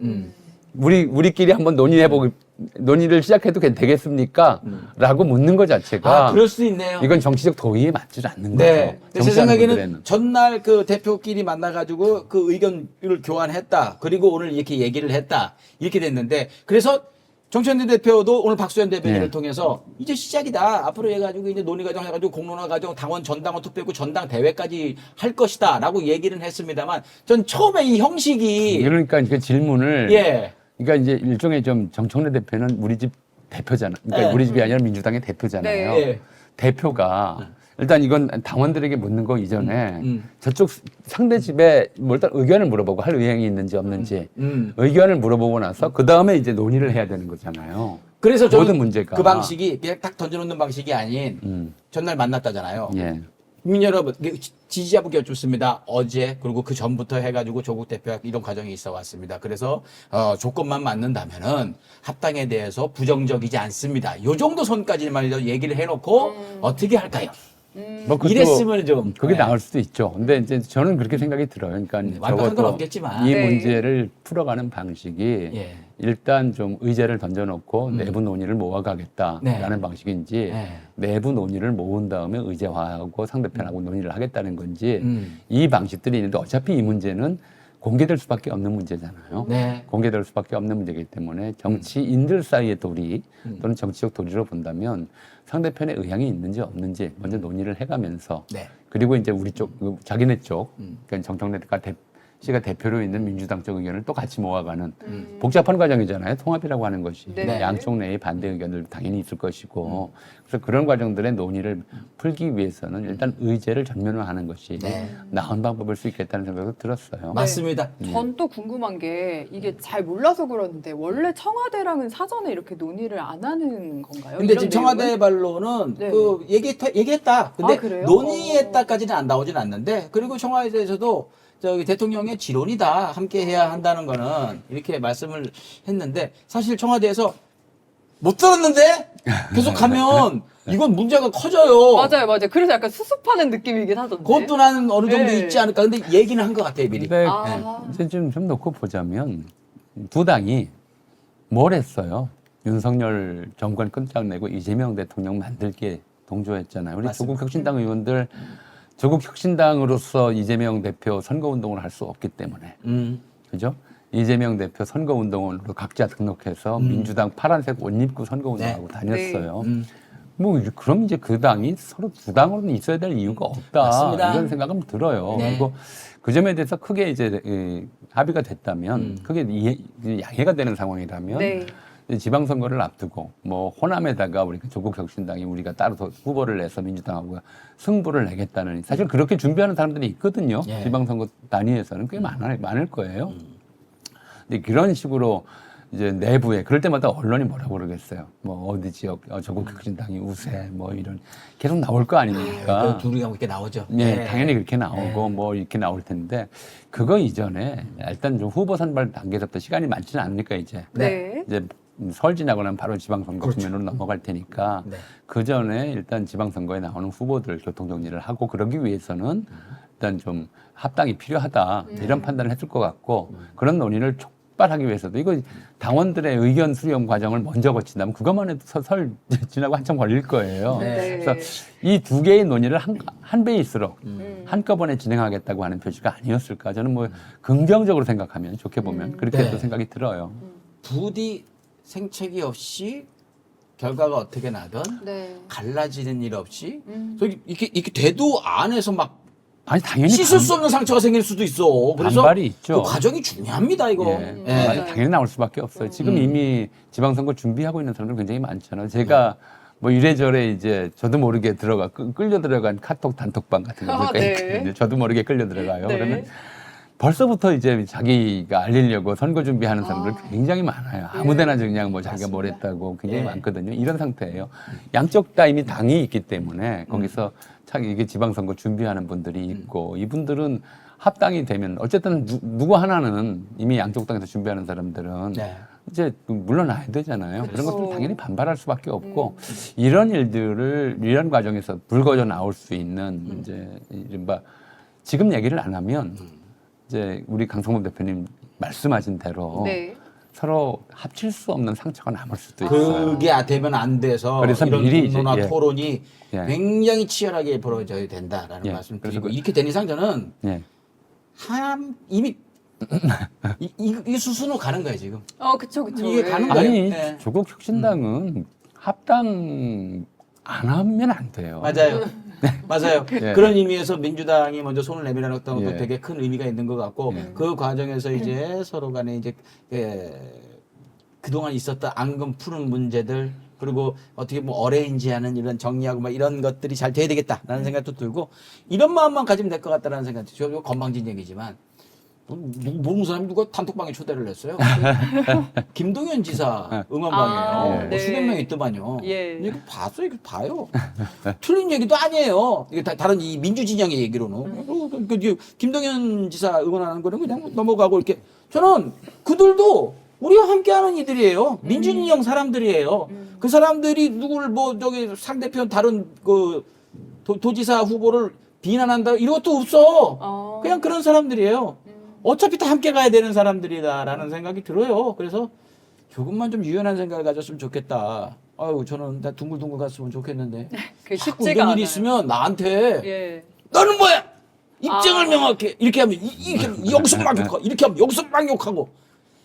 우리끼리 한번 논의를 시작해도 되겠습니까? 라고 묻는 것 자체가 그럴 수 있네요. 이건 정치적 도의에 맞지 않는 네. 거죠. 제 생각에는 분들에는. 전날 그 대표끼리 만나가지고 그 의견을 교환했다. 그리고 오늘 이렇게 얘기를 했다. 이렇게 됐는데 그래서 정천대 대표도 오늘 박수현 대변인을 네. 통해서 이제 시작이다. 앞으로 해가지고 이제 논의 과정 해가지고 공론화 과정 당원 전당원 투표했고 전당 대회까지 할 것이다라고 얘기를 했습니다만 전 처음에 이 형식이 그러니까 그 질문을 예. 그러니까 이제 일종의 좀 정청래 대표는 우리 집 대표잖아. 그러니까 네. 우리 집이 아니라 민주당의 대표잖아요. 네. 대표가 일단 이건 당원들에게 묻는 거 이전에 저쪽 상대 집에 뭐 일단 의견을 물어보고 할 의향이 있는지 없는지 의견을 물어보고 나서 그 다음에 이제 논의를 해야 되는 거잖아요. 그래서 저는 모든 문제가 그 방식이 그냥 딱 던져놓는 방식이 아닌 전날 만났다잖아요. 예. 국민 여러분, 지지자분께 여쭙습니다. 어제 그리고 그 전부터 해가지고 조국 대표와 이런 과정이 있어 왔습니다. 그래서 조건만 맞는다면은 합당에 대해서 부정적이지 않습니다. 요 정도 선까지만 얘기를 해놓고 어떻게 할까요? 뭐 그것도 이랬으면 좀 그게 네. 나을 수도 있죠. 근데 이제 저는 그렇게 생각이 들어요. 그러니까 완벽한 건 적어도 없겠지만. 이 네. 문제를 풀어가는 방식이 예. 일단 좀 의제를 던져놓고 내부 논의를 모아가겠다라는 네. 방식인지 네. 내부 논의를 모은 다음에 의제화하고 상대편하고 논의를 하겠다는 건지 이 방식들이 있는데 어차피 이 문제는 공개될 수밖에 없는 문제잖아요. 네. 공개될 수밖에 없는 문제이기 때문에 정치인들 사이의 도리 또는 정치적 도리로 본다면 상대편의 의향이 있는지 없는지 먼저 논의를 해가면서 네. 그리고 이제 우리 쪽, 자기네 쪽, 그러니까 정청래가 씨가 대표로 있는 민주당 쪽 의견을 또 같이 모아가는 복잡한 과정이잖아요. 통합이라고 하는 것이. 네. 양쪽 내의 반대 의견들 당연히 있을 것이고 그래서 그런 과정들의 논의를 풀기 위해서는 일단 의제를 전면화하는 것이 네. 나은 방법일 수 있겠다는 생각도 들었어요. 맞습니다. 전 또 궁금한 게 이게 잘 몰라서 그러는데 원래 청와대랑은 사전에 이렇게 논의를 안 하는 건가요? 근데 이런 지금 청와대 내용은? 반론은 네. 그 얘기했다. 근데 아, 그래요? 논의했다까지는 안 나오진 않는데 그리고 청와대에서도 저기 대통령의 지론이다. 함께 해야 한다는 거는 이렇게 말씀을 했는데 사실 청와대에서 못 들었는데 계속하면 이건 문제가 커져요. 맞아요. 그래서 약간 수습하는 느낌이긴 하던데. 그것도 나는 어느 정도 네. 있지 않을까. 근데 얘기는 한 것 같아요, 미리. 근데 아. 이제 좀 놓고 보자면 두 당이 뭘 했어요? 윤석열 정권 끝장내고 이재명 대통령 만들기에 동조했잖아요. 우리 맞습니다. 조국혁신당 의원들 조국혁신당으로서 이재명 대표 선거운동을 할 수 없기 때문에 그죠? 이재명 대표 선거운동으로 각자 등록해서 민주당 파란색 옷 입고 선거운동하고 네. 다녔어요. 뭐 그럼 이제 그 당이 서로 두 당으로는 있어야 될 이유가 없다 맞습니다. 이런 생각은 들어요. 네. 그리고 그 점에 대해서 크게 이제 합의가 됐다면 크게 양해가 되는 상황이라면 네. 이제 지방선거를 앞두고 뭐 호남에다가 우리가 조국혁신당이 우리가 따로 더 후보를 내서 민주당하고 승부를 내겠다는 사실 그렇게 준비하는 사람들이 있거든요. 예. 지방선거 단위에서는 꽤 많을 거예요. 근데 그런 식으로 이제 내부에 그럴 때마다 언론이 뭐라고 그러겠어요. 뭐 어디 지역 조국혁신당이 우세 뭐 이런 계속 나올 거 아닙니까? 그 둘이가 이렇게 나오죠. 네, 당연히 그렇게 나오고 뭐 이렇게 나올 텐데 그거 이전에 일단 좀 후보 선발 단계에서부터 시간이 많지는 않으니까 네. 이제 설 지나고 나면 바로 지방선거 국면으로 넘어갈 테니까 네. 그 전에 일단 지방선거에 나오는 후보들 교통 정리를 하고 그러기 위해서는 일단 좀 합당이 필요하다 이런 판단을 했을 것 같고 그런 논의를 촉발하기 위해서도 이거 당원들의 의견 수렴 과정을 먼저 거친다면 그것만 해도 설 지나고 한참 걸릴 거예요. 네. 그래서 이 두 개의 논의를 한 배일수록 한꺼번에 진행하겠다고 하는 표시가 아니었을까. 저는 뭐 긍정적으로 생각하면 좋게 보면 그렇게 네. 또 생각이 들어요. 부디 생채기 없이 결과가 어떻게 나든 네. 갈라지는 일 없이 이렇게 돼도 안에서 막 아니 당연히 씻을 수 없는 상처가 생길 수도 있어. 그래서 반발이 있죠. 그 과정이 중요합니다, 이거. 예. 예. 아니, 당연히 나올 수밖에 없어요. 지금 이미 지방선거 준비하고 있는 사람들 굉장히 많잖아요. 제가 뭐 이래저래 이제 저도 모르게 끌려 들어간 카톡 단톡방 같은 거 네. 있거든요. 저도 모르게 끌려 들어가요. 네. 그러면 벌써부터 이제 자기가 알리려고 선거 준비하는 사람들 굉장히 많아요. 아무데나 그냥 뭐 자기가 뭘 했다고 굉장히 예. 많거든요. 이런 상태예요. 양쪽 다 이미 당이 있기 때문에 거기서 자기 이게 지방선거 준비하는 분들이 있고 이분들은 합당이 되면 어쨌든 누구 하나는 이미 양쪽 당에서 준비하는 사람들은 네. 이제 물러나야 되잖아요. 그런 그렇죠. 것들 당연히 반발할 수밖에 없고 이런 일들을 이런 과정에서 불거져 나올 수 있는 이제 이른바 지금 얘기를 안 하면 이제 우리 강성범 대표님 말씀하신 대로 네. 서로 합칠 수 없는 상처가 남을 수도 있어요. 그게 되면 안 돼서 그래서 이런 미리 이제, 공론화 예. 토론이 예. 굉장히 치열하게 벌어져야 된다라는 예. 말씀을 그래서 드리고 그- 이렇게 된 이상 저는 예. 이미 이 수순으로 가는 거예요 지금. 그쵸. 이게 가는 거예요. 아니 네. 조국 혁신당은 합당 안 하면 안 돼요. 맞아요. 맞아요. 예. 그런 의미에서 민주당이 먼저 손을 내밀어놨던 것도 예. 되게 큰 의미가 있는 것 같고 그 과정에서 이제 서로 간에 이제 그동안 있었던 앙금 푸는 문제들 그리고 어떻게 뭐 어레인지하는 이런 정리하고 막 이런 것들이 잘 돼야 되겠다라는 생각도 들고 이런 마음만 가지면 될 것 같다라는 생각이 들어요. 이거 건방진 얘기지만 모르는 사람이 누가 단톡방에 초대를 했어요. 김동연 지사 응원방이에요. 네. 수백 명이 있더만요. 예. 이거 봤어, 이거 봐요. 틀린 얘기도 아니에요. 이게 다른 이 민주 진영의 얘기로는. 김동연 지사 응원하는 거는 그냥 넘어가고 이렇게. 저는 그들도 우리와 함께하는 이들이에요. 민주 진영 사람들이에요. 그 사람들이 누구를 뭐 저기 상대편 다른 그 도지사 후보를 비난한다 이런 것도 없어. 그냥 그런 사람들이에요. 어차피 다 함께 가야 되는 사람들이다라는 생각이 들어요. 그래서 조금만 좀 유연한 생각을 가졌으면 좋겠다. 아유, 저는 나 둥글둥글 갔으면 좋겠는데. 그게 자꾸 쉽지가 이런 않아요. 일이 있으면 나한테 예. 너는 뭐야? 입장을 명확해. 이렇게 하면 여기서 막 욕하고 이렇게 하면 여기서 막 욕하고.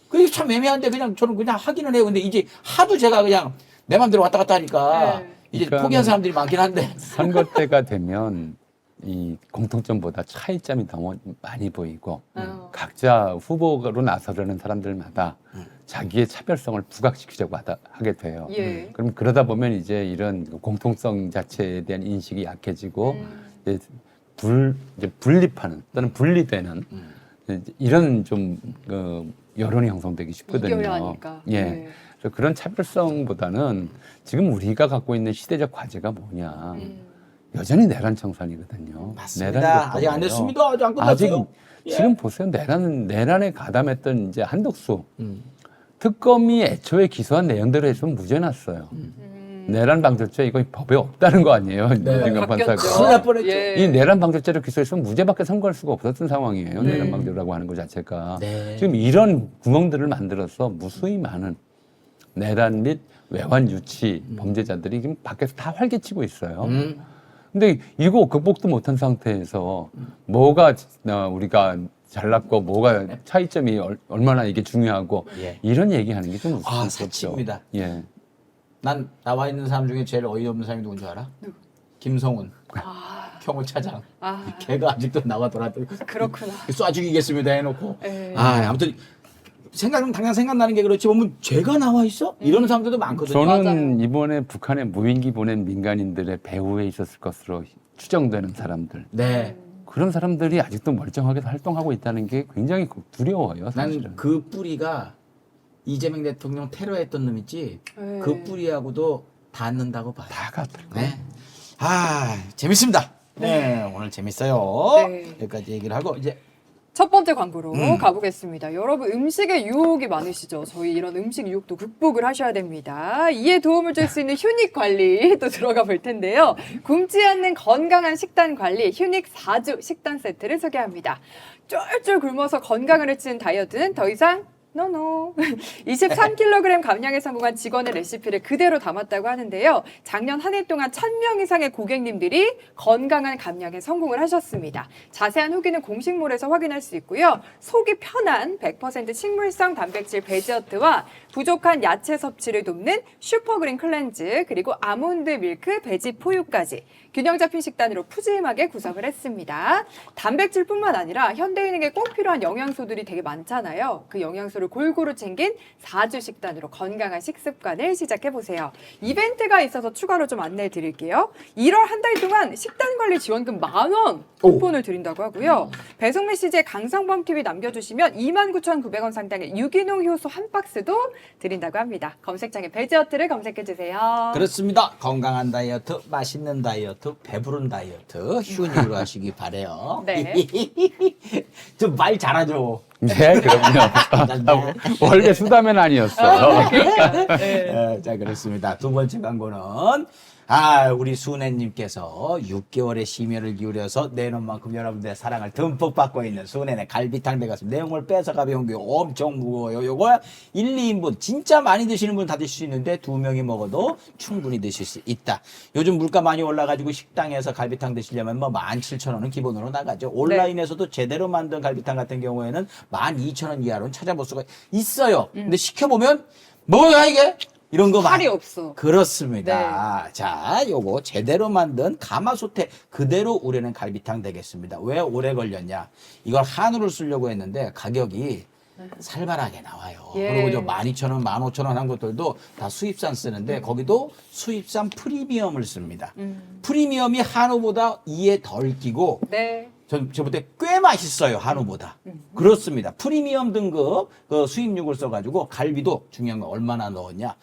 그게 참 애매한데 그냥 저는 그냥 하기는 해요. 근데 이제 하도 제가 그냥 내 맘대로 왔다 갔다 하니까 네. 이제 그러니까 포기한 사람들이 많긴 한데. 선거 때가 되면 이 공통점보다 차이점이 너무 많이 보이고 각자 후보로 나서려는 사람들마다 자기의 차별성을 부각시키려고 하게 돼요. 예. 그럼 그러다 보면 이제 이런 공통성 자체에 대한 인식이 약해지고 이제 분립하는 또는 분리되는 이런 좀 여론이 형성되기 쉽거든요. 이겨야 하니까. 예. 네. 그래서 그런 차별성보다는 지금 우리가 갖고 있는 시대적 과제가 뭐냐. 여전히 내란 청산이거든요. 맞습니다. 내란이 아직 안 없잖아요. 됐습니다. 아직 안 아직 끝났어요. 예. 지금 보세요. 내란에 가담했던 이제 한덕수 특검이 애초에 기소한 내용대로 했으면 무죄 났어요. 내란 방조죄 이거 법에 없다는 거 아니에요? 윤중관 판사가. 큰일 날 뻔했죠. 예. 이 내란 방조죄로 기소했으면 무죄밖에 선고할 수가 없었던 상황이에요. 내란 방조라고 하는 것 자체가. 네. 지금 이런 구멍들을 만들어서 무수히 많은 내란 및 외환 유치 범죄자들이 지금 밖에서 다 활개치고 있어요. 근데 이거 극복도 못한 상태에서 뭐가 우리가 잘났고 뭐가 차이점이 얼마나 이게 중요하고 예. 이런 얘기하는 게 좀 우스꽝스럽죠. 사치입니다. 예. 난 나와 있는 사람 중에 제일 어이없는 사람이 누군 줄 알아? 김성훈. 경호 차장. 걔가 아직도 나와 돌아다니. 그렇구나. 쏴 죽이겠습니다 해놓고. 예. 아무튼 당장 생각나는 게 그렇지 보면 죄가 나와 있어? 이러는 사람들도 많거든요. 저는 맞아요. 이번에 북한에 무인기 보낸 민간인들의 배후에 있었을 것으로 추정되는 사람들. 네. 그런 사람들이 아직도 멀쩡하게 활동하고 있다는 게 굉장히 두려워요, 사실은. 난 그 뿌리가 이재명 대통령 테러했던 놈 있지? 네. 그 뿌리하고도 닿는다고 봐요. 다 같을 거. 네. 아, 재밌습니다. 네, 오늘 재밌어요. 네. 여기까지 얘기를 하고 이제 첫 번째 광고로 가보겠습니다. 여러분 음식에 유혹이 많으시죠? 저희 이런 음식 유혹도 극복을 하셔야 됩니다. 이에 도움을 줄 수 있는 휴닉 관리 또 들어가 볼 텐데요. 굶지 않는 건강한 식단 관리 휴닉 4주 식단 세트를 소개합니다. 쫄쫄 굶어서 건강을 해치는 다이어트는 더 이상 노노. 23kg 감량에 성공한 직원의 레시피를 그대로 담았다고 하는데요. 작년 한 해 동안 1000명 이상의 고객님들이 건강한 감량에 성공을 하셨습니다. 자세한 후기는 공식몰에서 확인할 수 있고요. 속이 편한 100% 식물성 단백질 베지어트와 부족한 야채 섭취를 돕는 슈퍼그린 클렌즈 그리고 아몬드 밀크 베지 포유까지 균형 잡힌 식단으로 푸짐하게 구성을 했습니다. 단백질뿐만 아니라 현대인에게 꼭 필요한 영양소들이 되게 많잖아요. 그 영양소를 골고루 챙긴 4주 식단으로 건강한 식습관을 시작해보세요. 이벤트가 있어서 추가로 좀 안내해 드릴게요. 1월 한 달 동안 식단 관리 지원금 10,000원 쿠폰을 드린다고 하고요. 배송 메시지에 강성범 TV 남겨주시면 29,900원 상당의 유기농 효소 한 박스도 드린다고 합니다. 검색창에 베지어트를 검색해주세요. 그렇습니다. 건강한 다이어트, 맛있는 다이어트, 배부른 다이어트 휴닉으로 하시기 바래요. 네. 좀 말 잘하죠. 네, 그럼요. 원래 수다맨 아니었어요. 자, 그렇습니다. 두 번째 광고는 우리 순애님께서 6개월의 심혈을 기울여서 내놓은 만큼 여러분들의 사랑을 듬뿍 받고 있는 순애네 갈비탕 되겠습니다. 내용을 빼서 가벼운 게 엄청 무거워요. 요거 1, 2인분 진짜 많이 드시는 분 다 드실 수 있는데 2명이 먹어도 충분히 드실 수 있다. 요즘 물가 많이 올라가지고 식당에서 갈비탕 드시려면 뭐 17,000원은 기본으로 나가죠. 온라인에서도 제대로 만든 갈비탕 같은 경우에는 12,000원 이하로는 찾아볼 수가 있어요. 근데 시켜보면 뭐야 이게? 이런 거 살이 없어. 그렇습니다. 자, 요거 제대로 만든 가마솥에 그대로 우려낸 갈비탕 되겠습니다. 왜 오래 걸렸냐? 이걸 한우를 쓰려고 했는데 가격이 살벌하게 나와요. 예. 그리고 저 12,000원, 15,000원 한 것들도 다 수입산 쓰는데 거기도 수입산 프리미엄을 씁니다. 프리미엄이 한우보다 2에 덜 끼고 네. 저볼 때 꽤 맛있어요, 한우보다. 그렇습니다. 프리미엄 등급 그 수입육을 써가지고 갈비도 중요한 건 얼마나 넣었냐.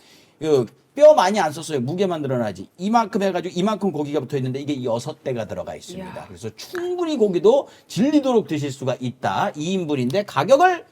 뼈 많이 안 썼어요. 무게만 늘어나지. 이만큼 해가지고 이만큼 고기가 붙어 있는데 이게 6대가 들어가 있습니다. 이야. 그래서 충분히 고기도 질리도록 드실 수가 있다. 2인분인데 가격을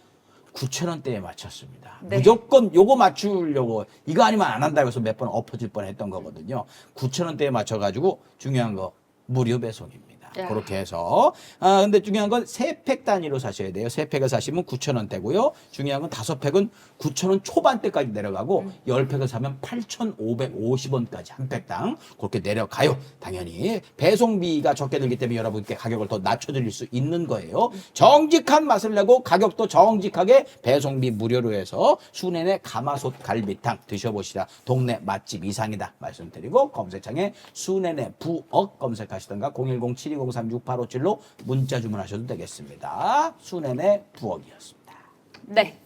9,000원대에 맞췄습니다. 네. 무조건 요거 맞추려고 이거 아니면 안 한다고 해서 몇 번 엎어질 뻔 했던 거거든요. 9,000원대에 맞춰가지고 중요한 거 무료 배송입니다. 야. 그렇게 해서 근데 중요한 건 3팩 단위로 사셔야 돼요. 3팩을 사시면 9,000원대고요. 중요한 건 5팩은 9,000원 초반대까지 내려가고 10팩을 사면 8,550원까지 한 팩당 그렇게 내려가요. 당연히 배송비가 적게 들기 때문에 여러분께 가격을 더 낮춰드릴 수 있는 거예요. 정직한 맛을 내고 가격도 정직하게 배송비 무료로 해서 순애네 가마솥 갈비탕 드셔보시라. 동네 맛집 이상이다 말씀드리고 검색창에 순애네 부엌 검색하시던가 010-7203-6857로 문자 주문하셔도 되겠습니다. 순애네 부엌이었습니다. 네.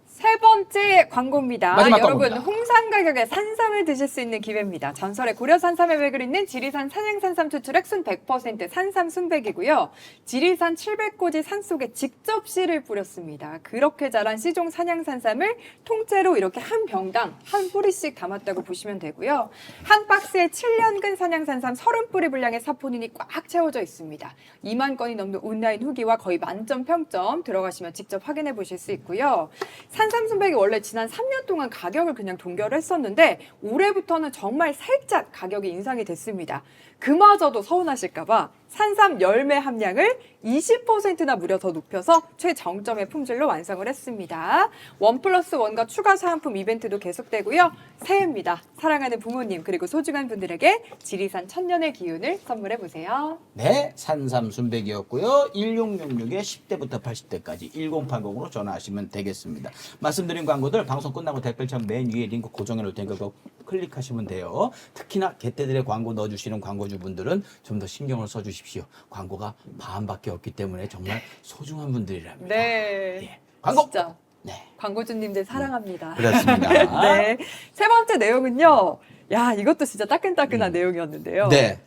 세 번째 광고입니다. 마지막 여러분 광고입니다. 홍삼 가격에 산삼을 드실 수 있는 기회입니다. 전설의 고려 산삼의 맥을 잇는 지리산 산양산삼 추출액 순 100% 산삼 순백이고요. 지리산 700고지 산속에 직접 씨를 뿌렸습니다. 그렇게 자란 씨종 산양산삼을 통째로 이렇게 한 병당 한 뿌리씩 담았다고 보시면 되고요. 한 박스에 7년근 산양산삼 30뿌리 분량의 사포닌이 꽉 채워져 있습니다. 2만 건이 넘는 온라인 후기와 거의 만점 평점 들어가시면 직접 확인해 보실 수 있고요. 산삼 순백이 원래 지난 3년 동안 가격을 그냥 동결을 했었는데 올해부터는 정말 살짝 가격이 인상이 됐습니다. 그마저도 서운하실까봐 산삼 열매 함량을 20%나 무려 더 높여서 최정점의 품질로 완성을 했습니다. 1+1과 추가 사은품 이벤트도 계속되고요. 새해입니다. 사랑하는 부모님 그리고 소중한 분들에게 지리산 천년의 기운을 선물해보세요. 네, 산삼 순백이었고요. 1666에 10대부터 80대까지 1080으로 전화하시면 되겠습니다. 말씀드린 광고들 방송 끝나고 댓글창 맨 위에 링크 고정해 놓을 테니까 그거 클릭하시면 돼요. 특히나 개떼들의 광고 넣어주시는 광고주분들은 좀 더 신경을 써주십시오. 광고가 반밖에 없기 때문에 정말 소중한 분들이랍니다. 네. 예. 광고! 진짜 네. 광고주님들 사랑합니다. 그렇습니다. 네. 세 번째 내용은요. 야, 이것도 진짜 따끈따끈한 내용이었는데요. 네.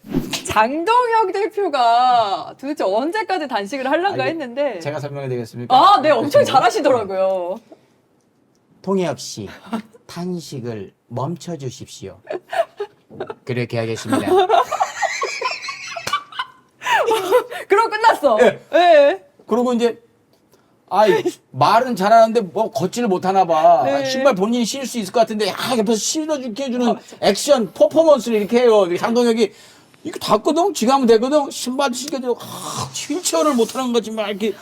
장동혁 대표가 도대체 언제까지 단식을 하려고 이거 했는데. 제가 설명해 드리겠습니까? 아, 네, 엄청 잘하시더라고요. 통혜역 씨, 탄식을 멈춰 주십시오. 그렇게 하겠습니다. 그럼 끝났어. 예. 네. 그리고 이제 아이 말은 잘하는데 뭐 걷지를 못하나 봐. 네. 신발 본인이 신을 수 있을 것 같은데 옆에서 신어주게 해주는 액션 퍼포먼스를 이렇게 해요. 장동혁이 이거 닿거든? 지가 하면 되거든? 신발도 신겨주고 휠체어를 못하는 거지만 이렇게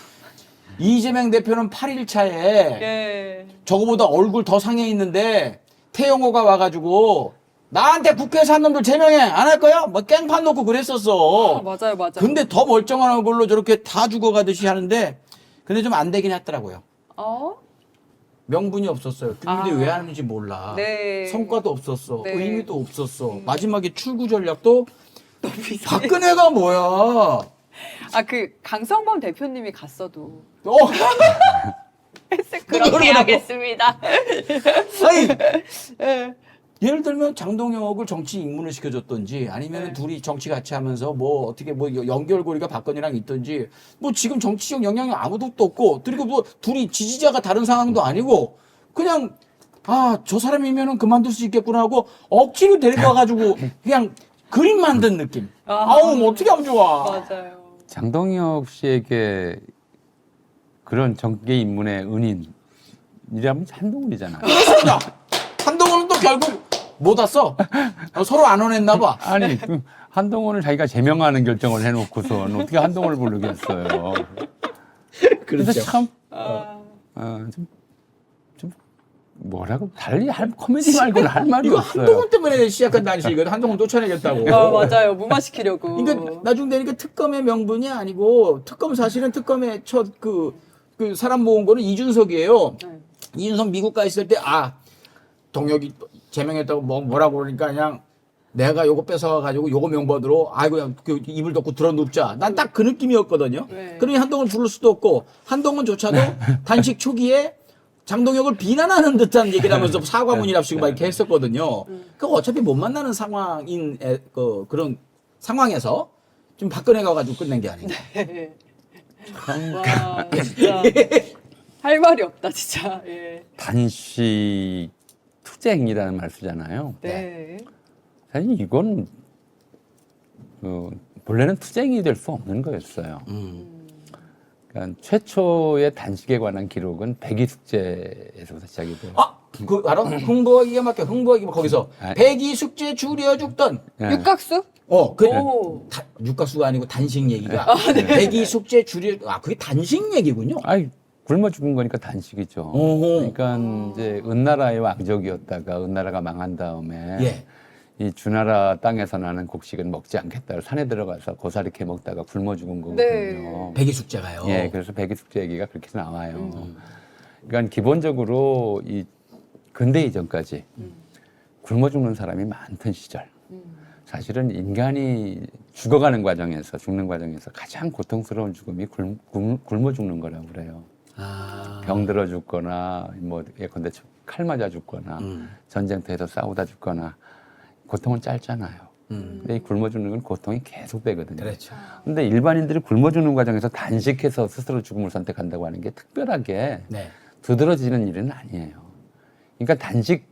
이재명 대표는 8일차에 예. 저거보다 얼굴 더 상해 있는데 태영호가 와가지고 나한테 국회에서 한 놈들 제명해 안 할 거야? 뭐 깽판 놓고 그랬었어. 아, 맞아요, 맞아요. 근데 더 멀쩡한 얼굴로 저렇게 다 죽어가듯이 하는데 근데 좀 안 되긴 했더라고요. 어? 명분이 없었어요. 근데 아. 왜 하는지 몰라. 네. 성과도 없었어. 네. 의미도 없었어. 마지막에 출구 전략도 박근혜가 뭐야. 아, 그 강성범 대표님이 갔어도 어? 그렇게 그러더라고. 하겠습니다. 아니, 예. 예를 들면 장동혁을 정치 입문을 시켜줬던지 아니면 네. 둘이 정치 같이 하면서 뭐 어떻게 뭐 연결고리가 박건이랑 있던지 뭐 지금 정치적 영향이 아무도 없고 그리고 뭐 둘이 지지자가 다른 상황도 아니고 그냥 아, 저 사람이면은 그만둘 수 있겠구나 하고 억지로 데리고 와가지고 그냥 그림 만든 느낌. 아우, 뭐 어떻게 하면 좋아. 맞아요. 장동혁 씨에게 그런 정계 입문의 은인이라면 한동훈이잖아요. 맞습니다. 한동훈은 또 결국 못 왔어. 서로 안 원했나 봐. 아니 그 한동훈을 자기가 제명하는 결정을 해놓고선 어떻게 한동훈을 부르겠어요. 그래서 참 좀 뭐라고 달리 할 코미디 말고는 할 말이 이거 없어요. 한동훈 때문에 시작한 단식이거든. 한동훈 쫓아내겠다고. 아, 맞아요. 무마시키려고. 그러니까 나중 되니까 특검의 명분이 아니고 특검 사실은 특검의 첫 그 사람 모은 거는 이준석이에요. 네. 이준석 미국 가 있을 때 동혁이 제명했다고 뭐라고 그러니까 그냥 내가 요거 뺏어가지고 요거 명분으로 그냥 그 입을 덮고 들어눕자. 난 딱 그 느낌이었거든요. 네. 그러니 한동훈 부를 수도 없고 한동훈조차도 단식 초기에 장동혁을 비난하는 듯한 얘기를 하면서 사과문이랍시고 막 이렇게 했었거든요. 그 어차피 못 만나는 상황인 그런 상황에서 좀 박근혜가 가지고 끝낸 게 아닌가. 와, 진짜. 할 말이 없다, 진짜. 예. 단식 투쟁이라는 말 쓰잖아요. 네. 사실 이건 본래는 투쟁이 될 수 없는 거였어요. 그러니까 최초의 단식에 관한 기록은 백이숙제에서부터 시작이 돼요. 그 알아? 흥부하기가 막혀. 흥부하기 거기서 아니. 백이 숙제 줄여 죽던. 예. 육각수? 오. 육각수가 아니고 단식 얘기가. 백이 숙제 줄여. 그게 단식 얘기군요. 아이 굶어 죽은 거니까 단식이죠. 오호. 그러니까 이제 은나라의 왕족이었다가 은나라가 망한 다음에 예. 이 주나라 땅에서 나는 곡식은 먹지 않겠다. 산에 들어가서 고사리 캐 먹다가 굶어 죽은 거거든요. 네. 백이 숙제가요. 예, 그래서 백이숙제 얘기가 그렇게 나와요. 그러니까 기본적으로 이 근대 이전까지 굶어 죽는 사람이 많던 시절. 사실은 인간이 죽어가는 과정에서 죽는 과정에서 가장 고통스러운 죽음이 굶어 죽는 거라고 그래요. 병들어 죽거나 뭐 예컨대 칼 맞아 죽거나 전쟁터에서 싸우다 죽거나 고통은 짧잖아요. 근데 이 굶어 죽는 건 고통이 계속되거든요. 그렇죠. 근데 일반인들이 굶어 죽는 과정에서 단식해서 스스로 죽음을 선택한다고 하는 게 특별하게 네. 두드러지는 일은 아니에요. 그러니까 단식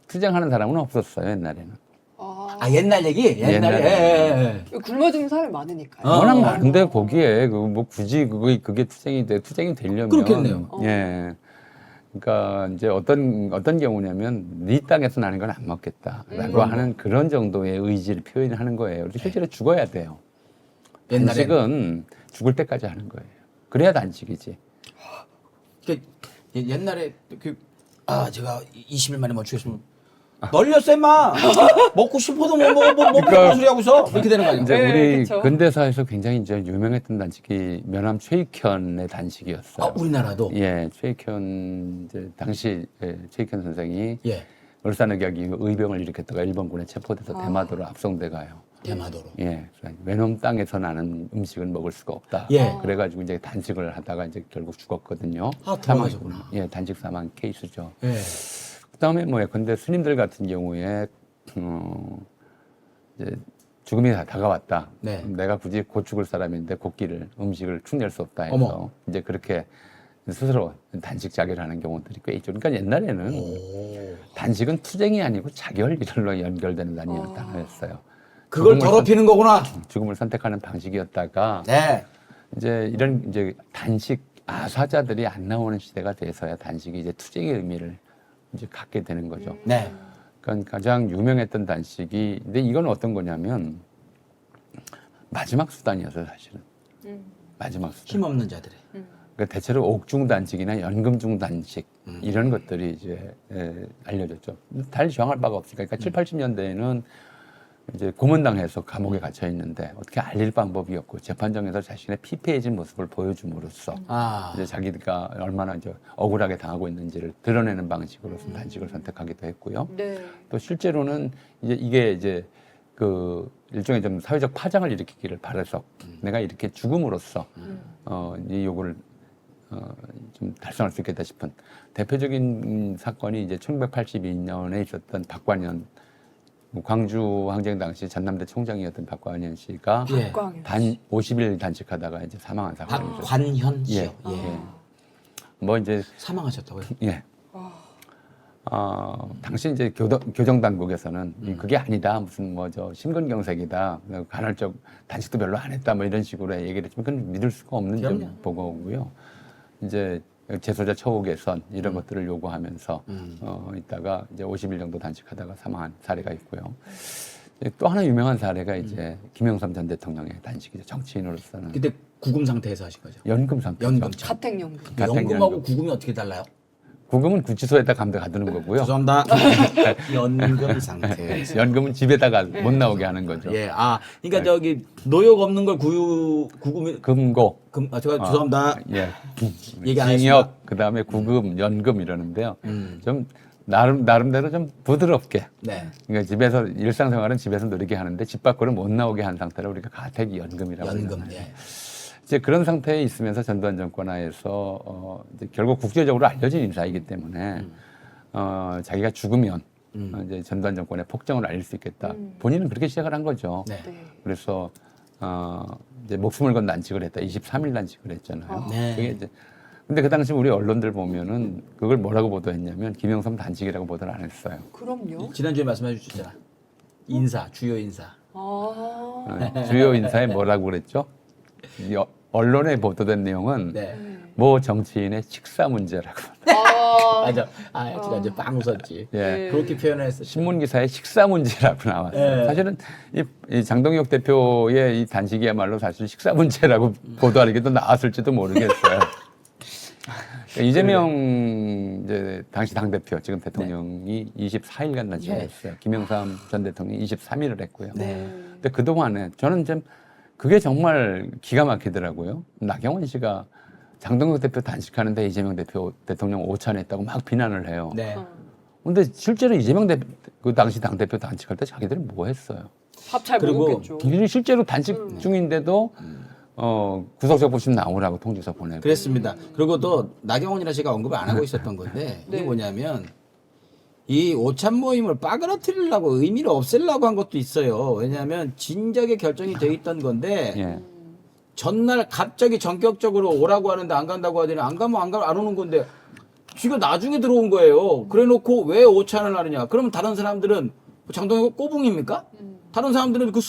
투쟁하는 사람은 없었어요, 옛날에는. 옛날 얘기? 옛날에. 굶어 죽는 사람이 많으니까요. 워낙 많은데 거기에 뭐 굳이 그게 투쟁이 되려면 그렇겠네요. 예. 그러니까 이제 어떤 경우냐면 네 땅에서 나는 건 안 먹겠다라고 하는 그런 정도의 의지를 표현하는 거예요. 그래서 실제로 죽어야 돼요. 옛날에는. 단식은 죽을 때까지 하는 거예요. 그래야 단식이지. 옛날에 제가 20일 만에 멈추겠으면 널렸어 임마. 먹고 싶어도 못 먹어 뭐 그런 소리 하고 있어. 이렇게 되는 거 아니야? 이제 네, 우리 그쵸. 근대사에서 굉장히 이제 유명했던 단식이 면함 최익현의 단식이었어요. 우리나라도. 예, 최익현 이제 당시 최익현 선생이 예. 울산의격이 의병을 일으켰다가 일본군에 체포돼서 대마도로 압송돼 가요. 대마도로. 예, 외놈 땅에서 나는 음식은 먹을 수가 없다. 예. 그래가지고 이제 단식을 하다가 이제 결국 죽었거든요. 돌아가셨구나. 예, 단식 사망 케이스죠. 예. 그다음에 근데 스님들 같은 경우에 이제 죽음이 다가왔다. 네. 내가 굳이 곧 죽을 사람인데 음식을 축낼 수 없다 해서 어머. 이제 그렇게 스스로 단식 자결을 하는 경우들이 꽤 있죠. 그러니까 옛날에는 단식은 투쟁이 아니고 자결 일로 연결되는 단어였어요. 그걸 더럽히는 거구나. 죽음을 선택하는 방식이었다가 네. 이제 이런 이제 단식 아사자들이 안 나오는 시대가 돼서야 단식이 이제 투쟁의 의미를 이제 갖게 되는 거죠. 네. 그러니까 가장 유명했던 단식이 근데 이건 어떤 거냐면 마지막 수단이었어요, 사실은. 마지막 수단. 힘없는 자들의. 그러니까 대체로 옥중 단식이나 연금중 단식 이런 것들이 이제 알려졌죠. 달리 정할 바가 없으니까. 그러니까 7, 80년대에는 이제 고문당해서 감옥에 갇혀 있는데 어떻게 알릴 방법이 없고 재판정에서 자신의 피폐해진 모습을 보여줌으로써 이제 자기가 얼마나 이제 억울하게 당하고 있는지를 드러내는 방식으로서 단식을 선택하기도 했고요. 네. 또 실제로는 이게 이제 그 일종의 좀 사회적 파장을 일으키기를 바라서 내가 이렇게 죽음으로써 이 요구를 좀 달성할 수 있겠다 싶은 대표적인 사건이 이제 1982년에 있었던 박관현 광주 항쟁 당시 전남대 총장이었던 박관현 씨가 예. 단 50일 단식하다가 이제 사망한 사건이죠. 박관현 씨요. 예. 예. 뭐 이제 사망하셨다고요? 예. 당시 이제 교정 당국에서는 그게 아니다. 무슨 뭐 저 심근경색이다. 간헐적 단식도 별로 안 했다. 뭐 이런 식으로 얘기를 했지만 그건 믿을 수가 없는 점 보고고요. 이제 재소자 처우 개선 이런 것들을 요구하면서 있다가 이제 50일 정도 단식하다가 사망한 사례가 있고요. 또 하나 유명한 사례가 이제 김영삼 전 대통령의 단식이죠. 정치인으로서는. 그때 구금 상태에서 하신 거죠? 연금 상태. 연금. 가택연금. 연금하고 구금이 어떻게 달라요? 구금은 구치소에다 가두는 거고요. 죄송합니다. 연금 상태. 연금은 집에다가 못 나오게 하는 거죠. 예. 그러니까 저기 노역 없는 걸 구금이 금고. 제가 죄송합니다. 예. 얘기 안 징역, 그 다음에 구금, 연금 이러는데요. 좀 나름대로 좀 부드럽게. 네. 그러니까 집에서 일상생활은 집에서 누리게 하는데 집 밖으로 못 나오게 한 상태를 우리가 가택연금이라고 연금. 하잖아요. 예. 이제 그런 상태에 있으면서 전두환 정권 하에서 이제 결국 국제적으로 알려진 인사이기 때문에 자기가 죽으면 이제 전두환 정권의 폭정을 알릴 수 있겠다. 본인은 그렇게 시작을 한 거죠. 네. 그래서 이제 목숨을 건 단식을 했다. 23일 단식을 했잖아요. 네. 그게 이제 근데 그 당시 우리 언론들 보면은 그걸 뭐라고 보도했냐면 김영삼 단식이라고 보도를 안 했어요. 그럼요. 지난주에 말씀해 주셨잖아. 인사, 주요 인사. 주요 인사에 뭐라고 그랬죠? 언론에 보도된 내용은 네. 모 정치인의 식사 문제라고. 맞아. 지난주에 빵 웃었지. 예. 그렇게 표현했어. 신문 기사에 식사 문제라고 나왔어요. 네. 사실은 이 장동혁 대표의 이 단식이야말로 사실 식사 문제라고 보도하기도 나왔을지도 모르겠어요. 그러니까 이재명 이제 당시 당 대표 지금 대통령이 24일간 단식을 했어요. 김영삼 전 대통령이 23일을 했고요. 네. 근데 그 동안에 저는 좀 그게 정말 기가 막히더라고요. 나경원 씨가 장동혁 대표 단식하는데 이재명 대통령 오찬했다고 막 비난을 해요. 네. 근데 실제로 이재명 그 당시 당대표 단식할 때 자기들이 뭐 했어요? 밥 잘 그리고 먹었겠죠. 이들이 실제로 단식 중인데도 구속적 보심 나오라고 통지서 보내고. 그랬습니다. 그리고 또 나경원이라 제가 언급을 안 하고 있었던 건데 이게 뭐냐면 이 오찬 모임을 빠그러뜨리려고 의미를 없애려고 한 것도 있어요. 왜냐하면 진작에 결정이 돼 있던 건데 예. 전날 갑자기 전격적으로 오라고 하는데 안 간다고 하더니 안 가면 안 오는 건데 지가 나중에 들어온 거예요. 그래놓고 왜 오찬을 하느냐? 그러면 다른 사람들은 장동혁 꼬붕입니까? 다른 사람들은 그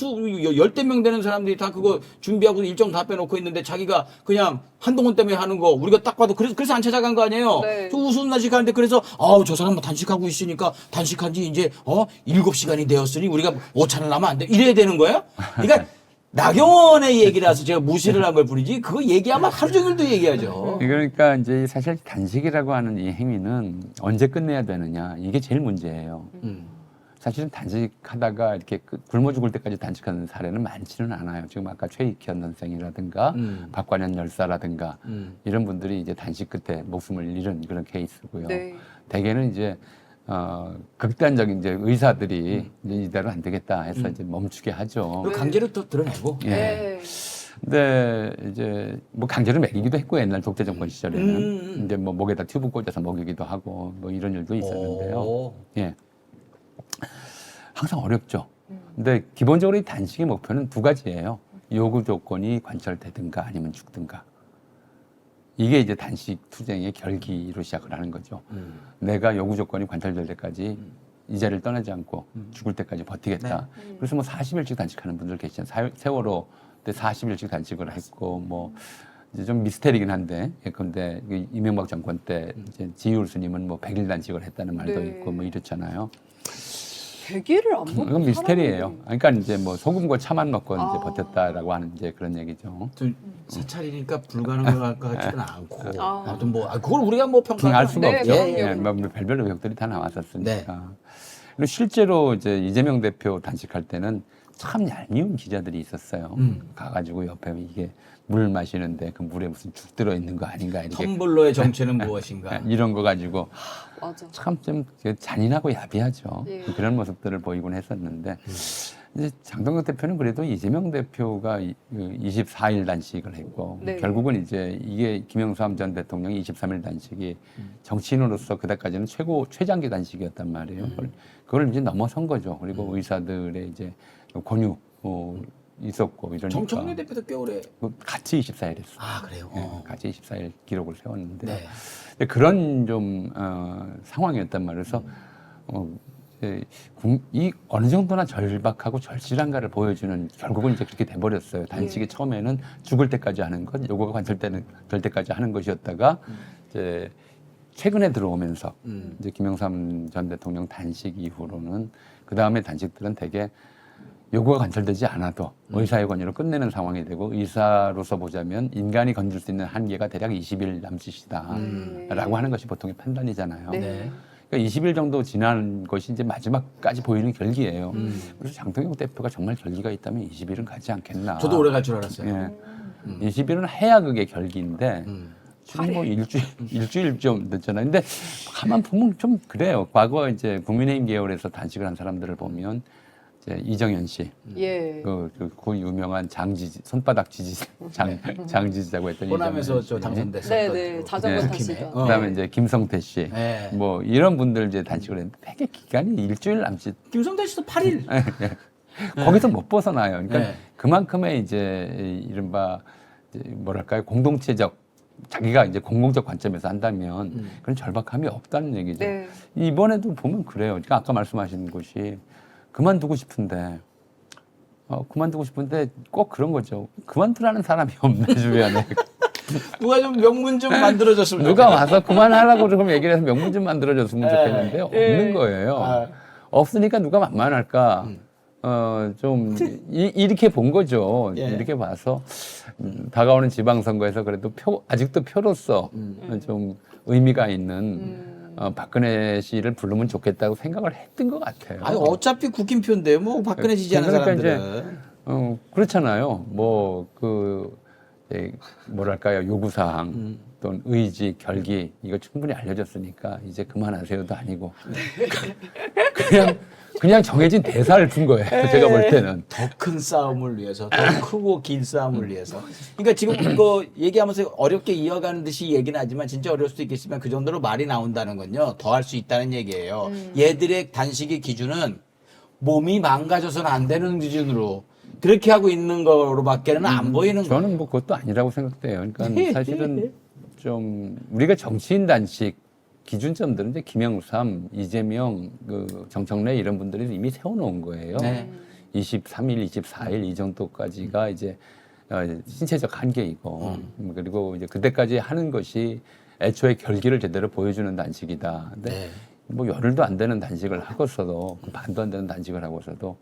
열댓 명 되는 사람들이 다 그거 준비하고 일정 다 빼놓고 있는데 자기가 그냥 한동훈 때문에 하는 거 우리가 딱 봐도 그래서 안 찾아간 거 아니에요. 네. 저 우스운 단식하는데 그래서 저 사람 단식하고 있으니까 단식한 지 이제 7시간이 되었으니 우리가 오찬을 하면 안 돼. 이래야 되는 거야? 그러니까 나경원의 얘기라서 제가 무시를 한 걸 뿐이지 그거 얘기하면 하루 종일도 얘기하죠. 그러니까 이제 사실 단식이라고 하는 이 행위는 언제 끝내야 되느냐 이게 제일 문제예요. 사실은 단식하다가 이렇게 굶어 죽을 때까지 단식하는 사례는 많지는 않아요. 지금 아까 최익현 선생이라든가 박관현 열사라든가 이런 분들이 이제 단식 끝에 목숨을 잃은 그런 케이스고요. 네. 대개는 이제 극단적인 이제 의사들이 이제 이대로 안 되겠다 해서 이제 멈추게 하죠. 그리고 강제로 또 드러내고. 예. 네. 근데 이제 뭐 강제로 먹이기도 했고 옛날 독재 정권 시절에는 이제 뭐 목에다 튜브 꽂아서 먹이기도 하고 뭐 이런 일도 있었는데요. 오. 예. 항상 어렵죠. 근데 기본적으로 이 단식의 목표는 두 가지예요. 요구 조건이 관철되든가 아니면 죽든가. 이게 이제 단식 투쟁의 결기로 시작을 하는 거죠. 내가 요구 조건이 관철될 때까지 이 자리를 떠나지 않고 죽을 때까지 버티겠다. 그래서 뭐 40일씩 단식하는 분들 계시잖아요. 세월호 때 40일씩 단식을 했고 뭐 이제 좀 미스테리긴 한데 예컨대 이명박 정권 때 이제 지율 스님은 뭐 100일 단식을 했다는 말도 네. 있고 뭐 이렇잖아요. 100일을 안 먹고 이건 미스테리예요. 사람이- 그러니까 이제 뭐 소금과 차만 먹고 이제 아. 버텼다라고 하는 이제 그런 얘기죠. 사찰이니까 불가능할 것 같지는 않고 아. 아무튼 뭐 그걸 우리가 뭐 평가할 알 수가 네, 없죠. 그럼요. 예, 뭐 별별 의혹들이 다 나왔었으니까. 네. 그리고 실제로 이제 이재명 대표 단식할 때는 참 얄미운 기자들이 있었어요. 가가지고 옆에 이게 물 마시는데 그 물에 무슨 죽 들어 있는 거 아닌가 이렇게 텀블러의 정체는 무엇인가? 이런 거 가지고 맞아. 참 좀 잔인하고 야비하죠. 예. 그런 모습들을 보이곤 했었는데 이제 장동혁 대표는 그래도 이재명 대표가 24일 단식을 했고 네. 결국은 이제 이게 김영삼 전 대통령이 23일 단식이 정치인으로서 그때까지는 최장기 단식이었단 말이에요. 그걸 이제 넘어선 거죠. 그리고 의사들의 이제 권유 있었고 이러니까 정청래 대표도 꽤 오래. 같이 24일 했어요. 아 그래요. 예, 같이 24일 기록을 세웠는데 네. 근데 그런 좀 상황이었단 말이어서 이 어느 정도나 절박하고 절실한가를 보여주는 결국은 이제 그렇게 돼버렸어요. 단식이 예. 처음에는 죽을 때까지 하는 것, 요거가 관철될 때까지 하는 것이었다가 이제 최근에 들어오면서 이제 김영삼 전 대통령 단식 이후로는 그 다음에 단식들은 대개 요구가 관철되지 않아도 의사의 권유로 끝내는 상황이 되고 의사로서 보자면 인간이 건질 수 있는 한계가 대략 20일 남짓이다라고 하는 것이 보통의 판단이잖아요. 네. 그러니까 20일 정도 지난 것이 이제 마지막까지 보이는 결기예요. 그래서 장동혁 대표가 정말 결기가 있다면 20일은 가지 않겠나. 저도 오래 갈 줄 알았어요. 예. 20일은 해야 그게 결기인데 지금 뭐 일주일 좀 됐잖아요. 근데 가만 보면 좀 그래요. 과거 이제 국민의힘 계열에서 단식을 한 사람들을 보면 이제 이정현 씨, 예. 그 유명한 장지지 손바닥 지지 장지지라고 했던 호남에서 이정현 씨. 저 당선됐었던. 네네. 자전거 네. 타시던. 그다음에 이제 김성태 씨, 네. 뭐 이런 분들 이제 단식을 했는데 되게 기간이 일주일 남짓. 김성태 씨도 8일. 거기서 못 벗어나요. 그러니까 네. 그만큼의 이제 이른바 이제 뭐랄까요 공동체적 자기가 이제 공공적 관점에서 한다면 그런 절박함이 없다는 얘기죠. 네. 이번에도 보면 그래요. 그러니까 아까 말씀하신 것이 그만두고 싶은데 꼭 그런 거죠. 그만두라는 사람이 없네 주변에. 누가 좀 명문 좀 만들어줬으면 누가 와서 그만하라고 좀 얘기를 해서 명분 좀 만들어줬으면 좋겠는데 없는 거예요. 아. 없으니까 누가 만만할까? 이렇게 본 거죠. 예. 이렇게 봐서 다가오는 지방선거에서 그래도 아직도 표로서 좀 의미가 있는 박근혜 씨를 부르면 좋겠다고 생각을 했던 것 같아요. 아니 어차피 국힘 표인데 뭐 박근혜 지지하는 그러니까 사람들은. 그렇잖아요. 뭐랄까요 요구사항 또는 의지 결기 이거 충분히 알려졌으니까 이제 그만하세요도 아니고 그냥 정해진 대사를 준 거예요. 제가 볼 때는. 더 큰 싸움을 위해서, 더 크고 긴 싸움을 위해서. 그러니까 지금 이거 얘기하면서 어렵게 이어가는 듯이 얘기는 하지만 진짜 어려울 수도 있겠지만 그 정도로 말이 나온다는 건요. 더 할 수 있다는 얘기예요. 얘들의 단식의 기준은 몸이 망가져서는 안 되는 기준으로 그렇게 하고 있는 거로밖에는 안 보이는 거예요. 저는 뭐 그것도 아니라고 생각돼요. 그러니까 사실은 좀 우리가 정치인 단식 기준점들은 이제 김영삼, 이재명, 정청래 이런 분들이 이미 세워놓은 거예요. 네. 23일, 24일 이 정도까지가 이제 신체적 한계이고 그리고 이제 그때까지 하는 것이 애초에 결기를 제대로 보여주는 단식이다. 근데 네. 뭐 열흘도 안 되는 단식을 하고서도 반도 안 되는 단식을 하고서도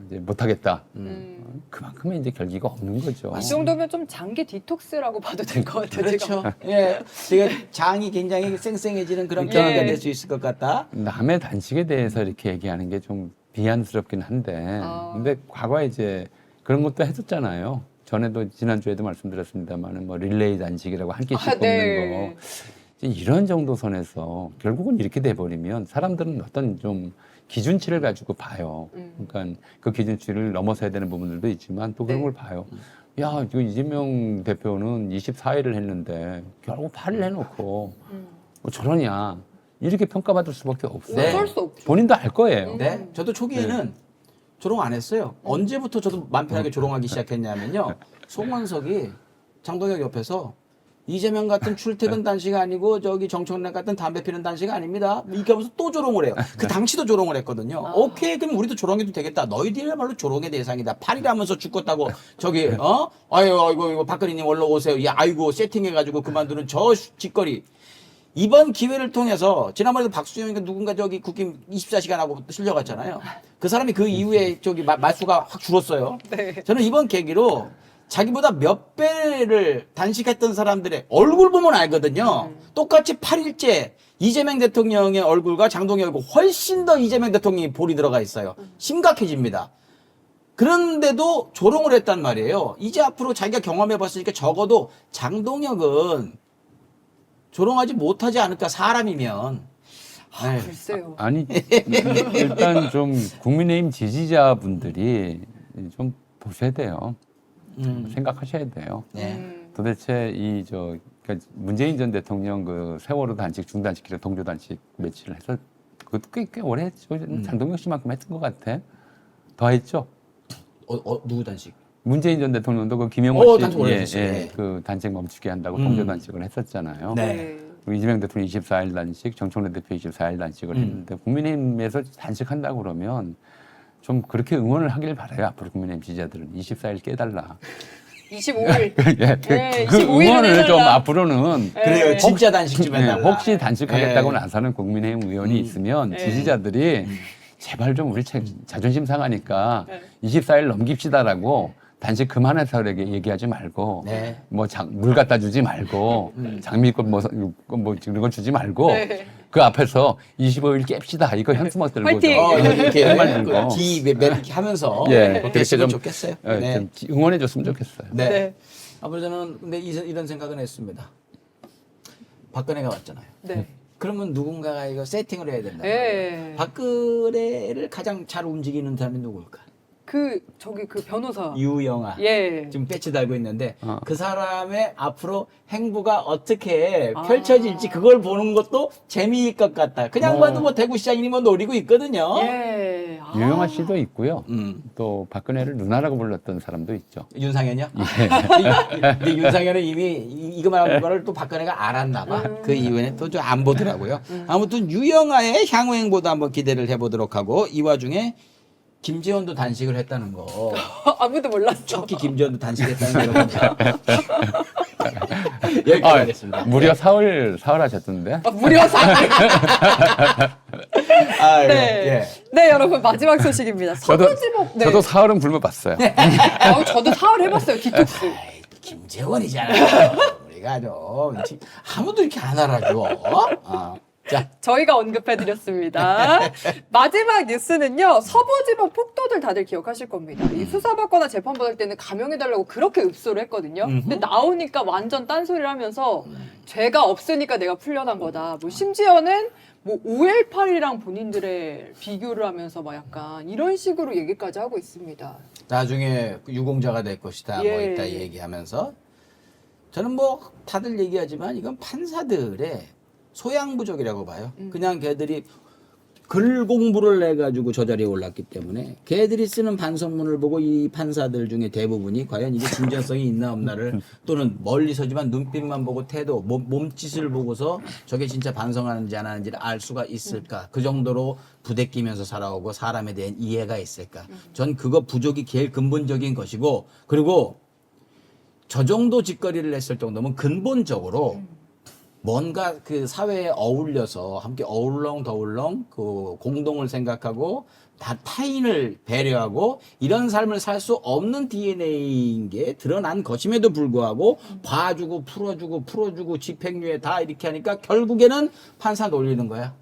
이제 못하겠다. 그만큼의 이제 결기가 없는 거죠. 이 정도면 좀 장기 디톡스라고 봐도 될 것 같아요. 제가. 그렇죠. 예. 제가 장이 굉장히 쌩쌩해지는 그런 경우가 될 수 있을 것 같다. 남의 단식에 대해서 이렇게 얘기하는 게 좀 비한스럽긴 한데, 근데 과거에 이제 그런 것도 했었잖아요. 전에도 지난주에도 말씀드렸습니다만은 뭐 릴레이 단식이라고 한 끼씩 뽑는 네. 거. 이제 이런 정도 선에서 결국은 이렇게 돼버리면 사람들은 어떤 좀 기준치를 가지고 봐요. 그러니까 그 기준치를 넘어서야 되는 부분들도 있지만 또 그런 네. 걸 봐요. 야, 이거 이재명 대표는 24일을 했는데 결국 8일 해놓고 뭐 저러냐. 이렇게 평가받을 수밖에 없어요. 네. 어쩔 수 없죠. 본인도 알 거예요. 네. 저도 초기에는 조롱 안 했어요. 언제부터 저도 맘 편하게 조롱하기 시작했냐면요. 송원석이 장동혁 옆에서 이재명 같은 출퇴근 단식 아니고 저기 정청래 같은 담배 피는 단식 아닙니다. 이렇게 하면서 또 조롱을 해요. 그 당시도 조롱을 했거든요. 오케이, 그럼 우리도 조롱해도 되겠다. 너희들이야말로 조롱의 대상이다. 8일하면서 죽겠다고 저기 아유 이거 박근혜님 얼른 오세요. 야 아이고 세팅해가지고 그만두는 저 짓거리. 이번 기회를 통해서 지난번에도 박수영이가 누군가 저기 국힘 24시간 하고 실려갔잖아요. 그 사람이 그 이후에 저기 말수가 확 줄었어요. 네. 저는 이번 계기로 자기보다 몇 배를 단식했던 사람들의 얼굴 보면 알거든요. 똑같이 8일째 이재명 대통령의 얼굴과 장동혁 얼굴 훨씬 더 이재명 대통령이 볼이 들어가 있어요. 심각해집니다. 그런데도 조롱을 했단 말이에요. 이제 앞으로 자기가 경험해봤으니까 적어도 장동혁은 조롱하지 못하지 않을까, 사람이면. 네. 글쎄요. 아니 일단 좀 국민의힘 지지자분들이 좀 보셔야 돼요. 생각하셔야 돼요. 네. 도대체 그러니까 문재인 전 대통령 그 세월호 단식, 중단식이랑 동조 단식 며칠을 해서 그것도 꽤 오래 했죠. 장동혁 씨만큼 했던 것 같아. 더 했죠. 누구 단식? 문재인 전 대통령도 그 김영호 씨, 단식 오래 했어요. 네. 그 단식 멈추게 한다고 동조 단식을 했었잖아요. 네. 그리고 이재명 대통령 24일 단식, 정청래 대표 24일 단식을 했는데 국민의힘에서 단식한다고 그러면 좀 그렇게 응원을 하길 바라요. 앞으로 국민의힘 지지자들은 24일 깨달라. 25일. 예, 네, 그 25일 을 응원을 좀 해달라. 앞으로는 그래요. 진짜 단식 좀 해달라. 혹시 단식하겠다고 네. 나서는 국민의힘 의원이 있으면 네. 지지자들이 제발 좀 우리 자존심 상하니까 네. 24일 넘깁시다라고 단식 그만해서 이렇게 얘기하지 말고 네. 뭐 물 갖다 주지 말고 장미꽃 뭐 이런 거 주지 말고 네. 그 앞에서 25일 깹시다 이거 현수막 들고 화이팅! 이렇게 정말 들고 이렇게 하면서 예, 그렇게 했으면 좀, 좋겠어요. 좀 응원해 줬으면 좋겠어요. 네. 네. 앞으로 저는 근데 이런 생각은 했습니다. 박근혜가 왔잖아요. 네. 그러면 누군가가 이거 세팅을 해야 된다. 예. 박근혜를 가장 잘 움직이는 사람이 누굴까? 그 변호사. 유영아. 예. 지금 배치 달고 있는데 어. 그 사람의 앞으로 행보가 어떻게 펼쳐질지 그걸 보는 것도 재미일 것 같다. 그냥 봐도 뭐 대구시장이니 뭐 노리고 있거든요. 예. 유영아 씨도 있고요. 음. 또 박근혜를 누나라고 불렀던 사람도 있죠. 윤상현이요? 예. 근데 윤상현은 이미 이거만 한 거를 또 박근혜가 알았나 봐. 그 이후에는 또 좀 안 보더라고요. 아무튼 유영아의 향후 행보도 한번 기대를 해보도록 하고 이 와중에 김재원도 단식을 했다는 거. 아무도 몰랐죠. 척기 김재원도 단식했다는 거 여러분. 여기까지 하겠습니다. 무려 사흘 하셨던데. 무려 4일. 아, 네. 예. 네, 여러분 마지막 소식입니다. 서부지법. 네. 저도 사흘은 굶어 봤어요. 저도 사흘 해봤어요. 디톡스. 아이, 김재원이잖아. 우리가 좀 아무도 이렇게 안 알아줘. 자, 저희가 언급해드렸습니다. 마지막 뉴스는요. 서부지법 폭도들 다들 기억하실 겁니다. 이 수사받거나 재판받을 때는 감형해달라고 그렇게 읍소를 했거든요. 근데 나오니까 완전 딴소리를 하면서 죄가 없으니까 내가 풀려난 거다. 뭐 심지어는 뭐 5.18이랑 본인들의 비교를 하면서 막 약간 이런 식으로 얘기까지 하고 있습니다. 나중에 유공자가 될 것이다. 뭐 예. 이따 얘기하면서 저는 뭐 다들 얘기하지만 이건 판사들의 소양 부족이라고 봐요. 그냥 걔들이 글 공부를 해가지고 저 자리에 올랐기 때문에 걔들이 쓰는 반성문을 보고 이 판사들 중에 대부분이 과연 이게 진정성이 있나 없나를 또는 멀리서지만 눈빛만 보고 태도, 몸짓을 보고서 저게 진짜 반성하는지 안 하는지를 알 수가 있을까. 그 정도로 부대끼면서 살아오고 사람에 대한 이해가 있을까. 전 그거 부족이 제일 근본적인 것이고 그리고 저 정도 짓거리를 했을 정도면 근본적으로 뭔가 그 사회에 어울려서 함께 어울렁더울렁 그 공동을 생각하고 다 타인을 배려하고 이런 삶을 살 수 없는 DNA인 게 드러난 것임에도 불구하고 봐주고 풀어주고 집행유예 다 이렇게 하니까 결국에는 판사 놀리는 거야.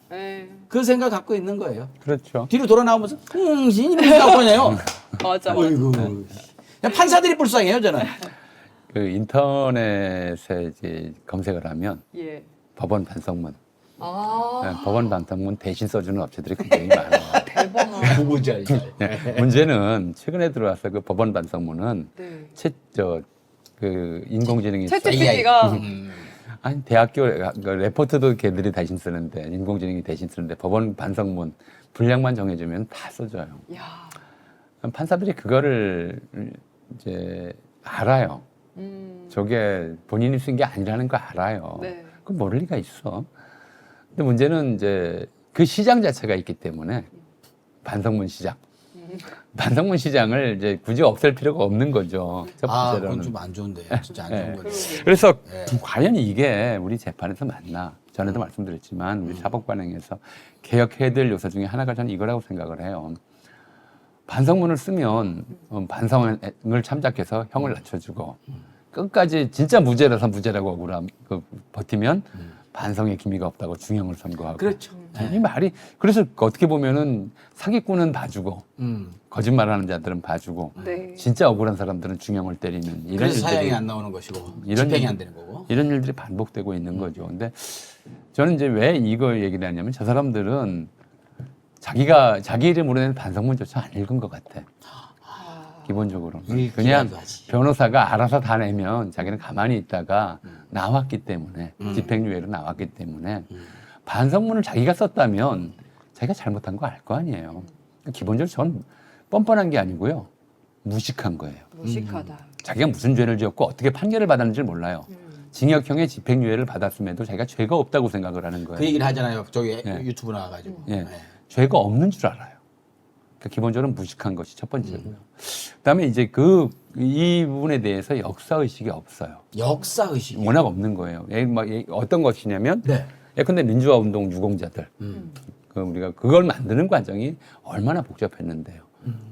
네. 그 생각 갖고 있는 거예요. 그렇죠. 뒤로 돌아 나오면서 이렇게 나오거든요. 맞아. 어이구. 그냥 판사들이 불쌍해요 저는. 그 인터넷에 이제 검색을 하면 예. 법원 반성문, 아. 법원 반성문 대신 써주는 업체들이 굉장히 많아요. 대박. 구구절. 문제는 최근에 들어와서 그 법원 반성문은 네. 그 인공지능이 챗GPT가 아니 대학교 그 레포트도 걔들이 대신 쓰는데 인공지능이 대신 쓰는데 법원 반성문 분량만 정해주면 다 써줘요. 야. 판사들이 그거를 이제 알아요. 저게 본인이 쓴 게 아니라는 거 알아요. 네. 그 모를 리가 있어. 근데 문제는 이제 그 시장 자체가 있기 때문에 반성문 시장. 반성문 시장을 이제 굳이 없앨 필요가 없는 거죠. 첫 아, 번째로는. 그건 좀 안 좋은데. 진짜 안 좋은 거네. 그래서 네. 과연 이게 우리 재판에서 맞나? 전에도 말씀드렸지만 우리 사법관행에서 개혁해야 될 요소 중에 하나가 저는 이거라고 생각을 해요. 반성문을 쓰면 반성을 참작해서 형을 낮춰주고 끝까지 진짜 무죄라서 무죄라고 버티면 반성의 기미가 없다고 중형을 선고하고. 그렇죠. 이 말이 그래서 어떻게 보면은 사기꾼은 봐주고 거짓말하는 자들은 봐주고 네. 진짜 억울한 사람들은 중형을 때리는 이런 그래서 사형이 일들이 안 나오는 것이고 이런 집행이 일- 안 되는 거고. 이런 일들이 반복되고 있는 거죠. 근데 저는 이제 왜 이거 얘기를 하냐면 저 사람들은 자기 이름으로 낸 반성문조차 안 읽은 것 같아. 기본적으로. 그냥 읽기라도 하지. 변호사가 알아서 다 내면 자기는 가만히 있다가 나왔기 때문에 집행유예로 나왔기 때문에 반성문을 자기가 썼다면 자기가 잘못한 거 알 거 아니에요. 기본적으로 전 뻔뻔한 게 아니고요. 무식한 거예요. 무식하다. 자기가 무슨 죄를 지었고 어떻게 판결을 받았는지 몰라요. 징역형의 집행유예를 받았음에도 자기가 죄가 없다고 생각을 하는 거예요. 그 얘기를 하잖아요. 저기 네. 유튜브 나와가지고. 예. 네. 죄가 없는 줄 알아요. 그러니까 기본적으로 무식한 것이 첫 번째고요. 그다음에 이제 이 부분에 대해서 역사 의식이 없어요. 역사 의식이. 워낙 없는 거예요. 어떤 것이냐면 네. 예컨대 민주화 운동 유공자들 우리가 그걸 만드는 과정이 얼마나 복잡했는데요.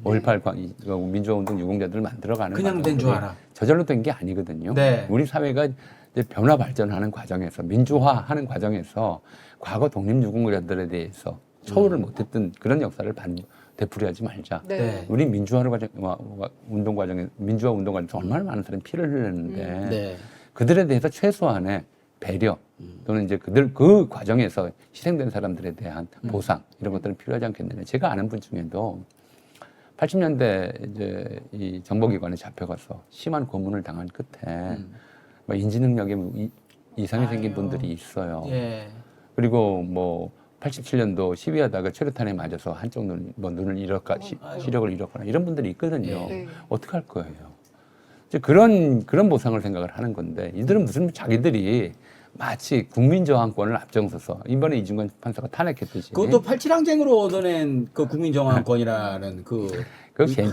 5.18 민주화 운동 유공자들을 만들어가는 그냥 된 줄 과정이 알아. 저절로 된 게 아니거든요. 네. 우리 사회가 이제 변화 발전하는 과정에서 민주화하는 과정에서 과거 독립 유공자들에 대해서 처우를 못했던 그런 역사를 되풀이하지 말자. 네. 네. 우리 민주화 운동 과정에서 얼마나 많은 사람이 피를 흘렸는데 네. 그들에 대해서 최소한의 배려 또는 이제 그 과정에서 희생된 사람들에 대한 보상 이런 것들은 필요하지 않겠느냐. 제가 아는 분 중에도 80년대 이제 이 정보기관에 잡혀가서 심한 고문을 당한 끝에 뭐 인지 능력에 이상이 생긴 분들이 있어요. 예. 그리고 뭐 87년도 시위하다가 최루탄에 맞아서 한쪽 눈을 잃었거나 시력을 잃었거나 이런 분들이 있거든요. 네. 어떻게 할 거예요? 이제 그런 보상을 생각을 하는 건데 이들은 무슨 자기들이 마치 국민저항권을 앞장서서 이번에 이중관 판사가 탄핵했듯이 그것도 87항쟁으로 얻어낸 그 국민정황권이라는 그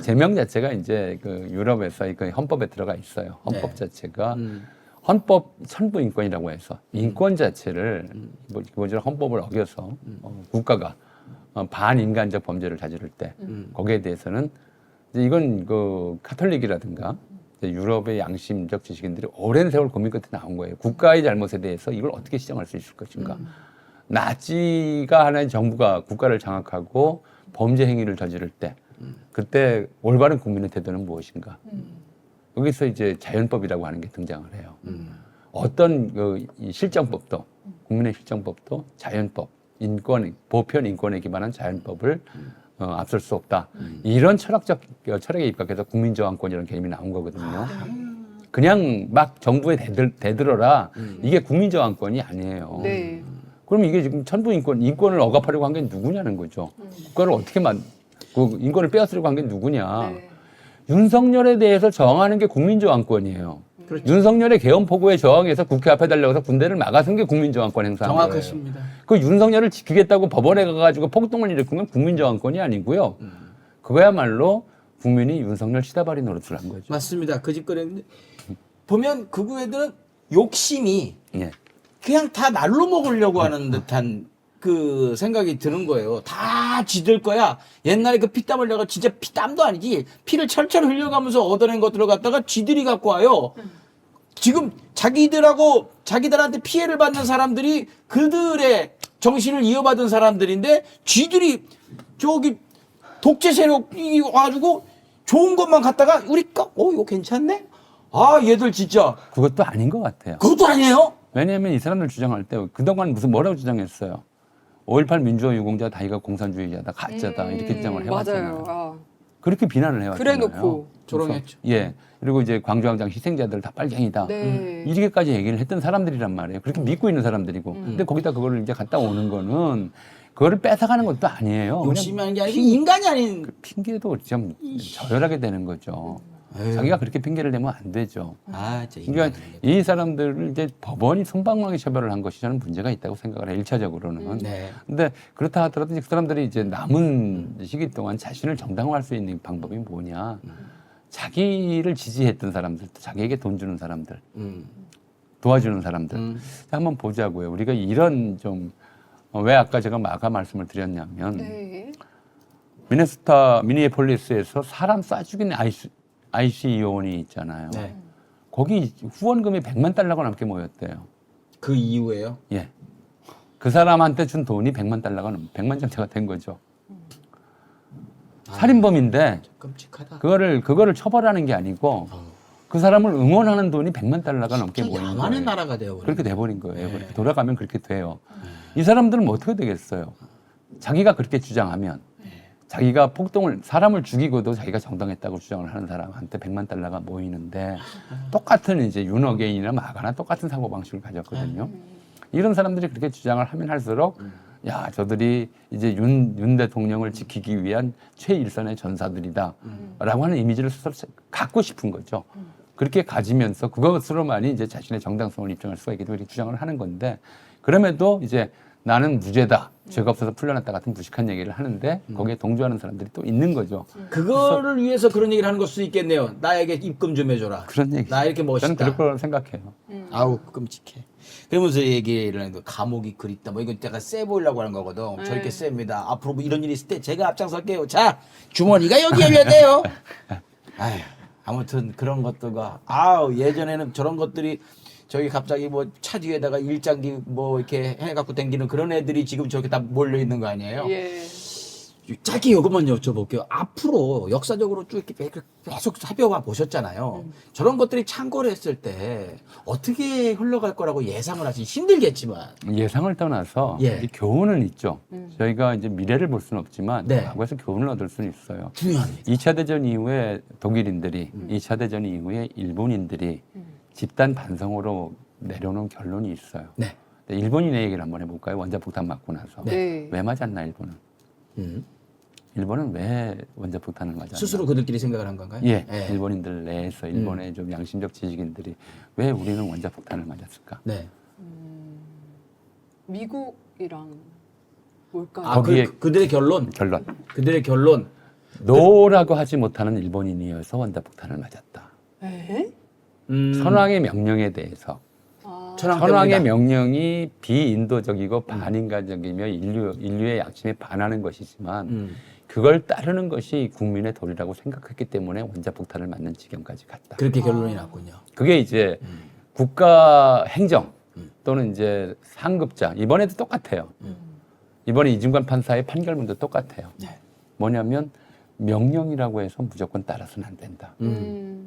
제명 자체가 이제 그 유럽에서 그 헌법에 들어가 있어요. 헌법 네. 자체가 헌법 천부 인권이라고 해서 인권 자체를 기본적으로 헌법을 어겨서 국가가 반인간적 범죄를 저지를 때 거기에 대해서는 이제 이건 그 카톨릭이라든가 이제 유럽의 양심적 지식인들이 오랜 세월 고민 끝에 나온 거예요. 국가의 잘못에 대해서 이걸 어떻게 시정할 수 있을 것인가. 나치가 하나의 정부가 국가를 장악하고 범죄 행위를 저지를 때 그때 올바른 국민의 태도는 무엇인가. 여기서 이제 자연법이라고 하는 게 등장을 해요. 어떤 이 실정법도 국민의 실정법도 자연법, 보편 인권에 기반한 자연법을 앞설 수 없다. 이런 철학에 입각해서 국민저항권이라는 개념이 나온 거거든요. 그냥 막 정부에 대들어라. 이게 국민저항권이 아니에요. 네. 그럼 이게 지금 천부 인권을 억압하려고 한 게 누구냐는 거죠. 국가를 어떻게 그 인권을 빼앗으려고 한 게 누구냐. 네. 윤석열에 대해서 저항하는 게 국민저항권이에요. 그렇죠. 윤석열의 개헌 포고에 저항해서 국회 앞에 달려가서 군대를 막아선 게 국민저항권 행사인 거예요. 정확하십니다. 그 윤석열을 지키겠다고 법원에 가가지고 폭동을 일으킨 건 국민저항권이 아니고요. 그거야말로 국민이 윤석열 시다바리 노릇을 한 거죠. 맞습니다. 그 집 그랬는데 보면 극우 애들은 욕심이 예. 그냥 다 날로 먹으려고 하는 듯한 그 생각이 드는 거예요. 다 지들 거야. 옛날에 그 피땀 흘려가 진짜 피땀도 아니지. 피를 철철 흘려가면서 얻어낸 것들을 갖다가 지들이 갖고 와요. 지금 자기들한테 피해를 받는 사람들이 그들의 정신을 이어받은 사람들인데 지들이 저기 독재 세력이 와가지고 좋은 것만 갖다가 우리가 이거 괜찮네? 아 얘들 진짜 그것도 아닌 것 같아요. 그것도 아니에요? 왜냐하면 이 사람들 주장할 때 그동안 뭐라고 주장했어요. 5.18 민주화 유공자 다이가 공산주의자다, 가짜다 이렇게 주장을 해왔잖아요. 맞아요. 그렇게 비난을 해왔잖아요. 그래놓고. 조롱했죠. 예. 그리고 이제 광주광장 희생자들 다 빨갱이다. 네. 이렇게까지 얘기를 했던 사람들이란 말이에요. 그렇게 믿고 있는 사람들이고. 근데 거기다 그거를 이제 갖다 오는 거는 그거를 뺏어가는 것도 아니에요. 욕심이 하는 게 아니고 인간이 아닌 핑계도 좀 저열하게 되는 거죠. 자기가 그렇게 핑계를 대면 안 되죠. 아, 진짜 그러니까 이 사람들을 이제 법원이 손방망이 처벌을 한 것이 저는 문제가 있다고 생각을 해요. 1차적으로는. 네. 근데 그렇다 하더라도 그 사람들이 이제 남은 시기 동안 자신을 정당화할 수 있는 방법이 뭐냐. 자기를 지지했던 사람들, 자기에게 돈 주는 사람들, 도와주는 사람들. 한번 보자고요. 우리가 이런 좀, 왜 아까 제가 아까 말씀을 드렸냐면, 네. 미니애폴리스에서 사람 쏴 죽인 IC 요원이 있잖아요. 네. 거기 후원금이 100만 달러가 넘게 모였대요. 그 이후에요? 예. 그 사람한테 준 돈이 100만 달러가 100만 정도가 된 거죠. 살인범인데 끔찍하다. 그거를 처벌하는 게 아니고 그 사람을 응원하는 돈이 100만 달러가 넘게 모인 야만의 거예요. 나라가 되어버린 그렇게 돼버린 거예요. 그렇게 돌아가면 그렇게 돼요. 이 사람들은 뭐 어떻게 되겠어요? 자기가 그렇게 주장하면 자기가 사람을 죽이고도 자기가 정당했다고 주장을 하는 사람한테 100만 달러가 모이는데 똑같은 이제 윤어게인이나 마가나 똑같은 사고방식을 가졌거든요. 이런 사람들이 그렇게 주장을 하면 할수록 야, 저들이 이제 윤 대통령을 지키기 위한 최일선의 전사들이다 라고 하는 이미지를 스스로 갖고 싶은 거죠. 그렇게 가지면서 그것으로만이 이제 자신의 정당성을 입증할 수가 있기 때문에 이렇게 주장을 하는 건데 그럼에도 이제 나는 무죄다. 죄가 없어서 풀려났다 같은 무식한 얘기를 하는데 거기에 동조하는 사람들이 또 있는 거죠. 그거를 위해서 그런 얘기를 하는 걸 수도 있겠네요. 나에게 입금 좀 해줘라. 그런 얘기. 나 이렇게 멋있다. 저는 그럴 거라고 생각해요. 아우 끔찍해. 그러면서 얘기를 하는 거 감옥이 그립다. 뭐 이건 내가 쎄 보이려고 하는 거거든. 저렇게 셉니다. 앞으로 뭐 이런 일이 있을 때 제가 앞장설게요. 자 주머니가 여기에 돼요. 아휴, 아무튼 그런 것들과 예전에는 저런 것들이 저기 갑자기 뭐 차 뒤에다가 일장기 뭐 이렇게 해갖고 댕기는 그런 애들이 지금 저렇게 다 몰려 있는 거 아니에요? 예. 짧게 이것만 여쭤볼게요. 앞으로 역사적으로 쭉 이렇게 계속 살펴봐 보셨잖아요. 저런 것들이 창궐 했을 때 어떻게 흘러갈 거라고 예상을 하시기 힘들겠지만. 예상을 떠나서 예. 이제 교훈은 있죠. 저희가 이제 미래를 볼 수는 없지만 네. 과거에서 교훈을 얻을 수는 있어요. 중요합니다. 2차 대전 이후에 독일인들이, 2차 대전 이후에 일본인들이 집단 반성으로 내려놓은 결론이 있어요. 네. 근데 일본인의 얘기를 한번 해볼까요? 원자폭탄 맞고 나서. 네. 왜 맞았나, 일본은? 일본은 왜 원자폭탄을 맞았나? 스스로 그들끼리 생각을 한 건가요? 예. 일본인들 내에서 일본의 좀 양심적 지식인들이 왜 우리는 원자폭탄을 맞았을까? 네. 미국이랑 뭘까요? 거기에- 그들의 결론. 결론. 그들의 결론. 노라고 하지 못하는 일본인이어서 원자폭탄을 맞았다. 에? 천황의 명령에 대해서. 천황의 명령이 비인도적이고 반인간적이며 인류의 양심에 반하는 것이지만 그걸 따르는 것이 국민의 도리라고 생각했기 때문에 원자폭탄을 맞는 지경까지 갔다. 그렇게 결론이 났군요. 그게 이제 국가 행정 또는 이제 상급자 이번에도 똑같아요. 이번에 이중관 판사의 판결문도 똑같아요. 네. 뭐냐면 명령이라고 해서 무조건 따라서는 안 된다.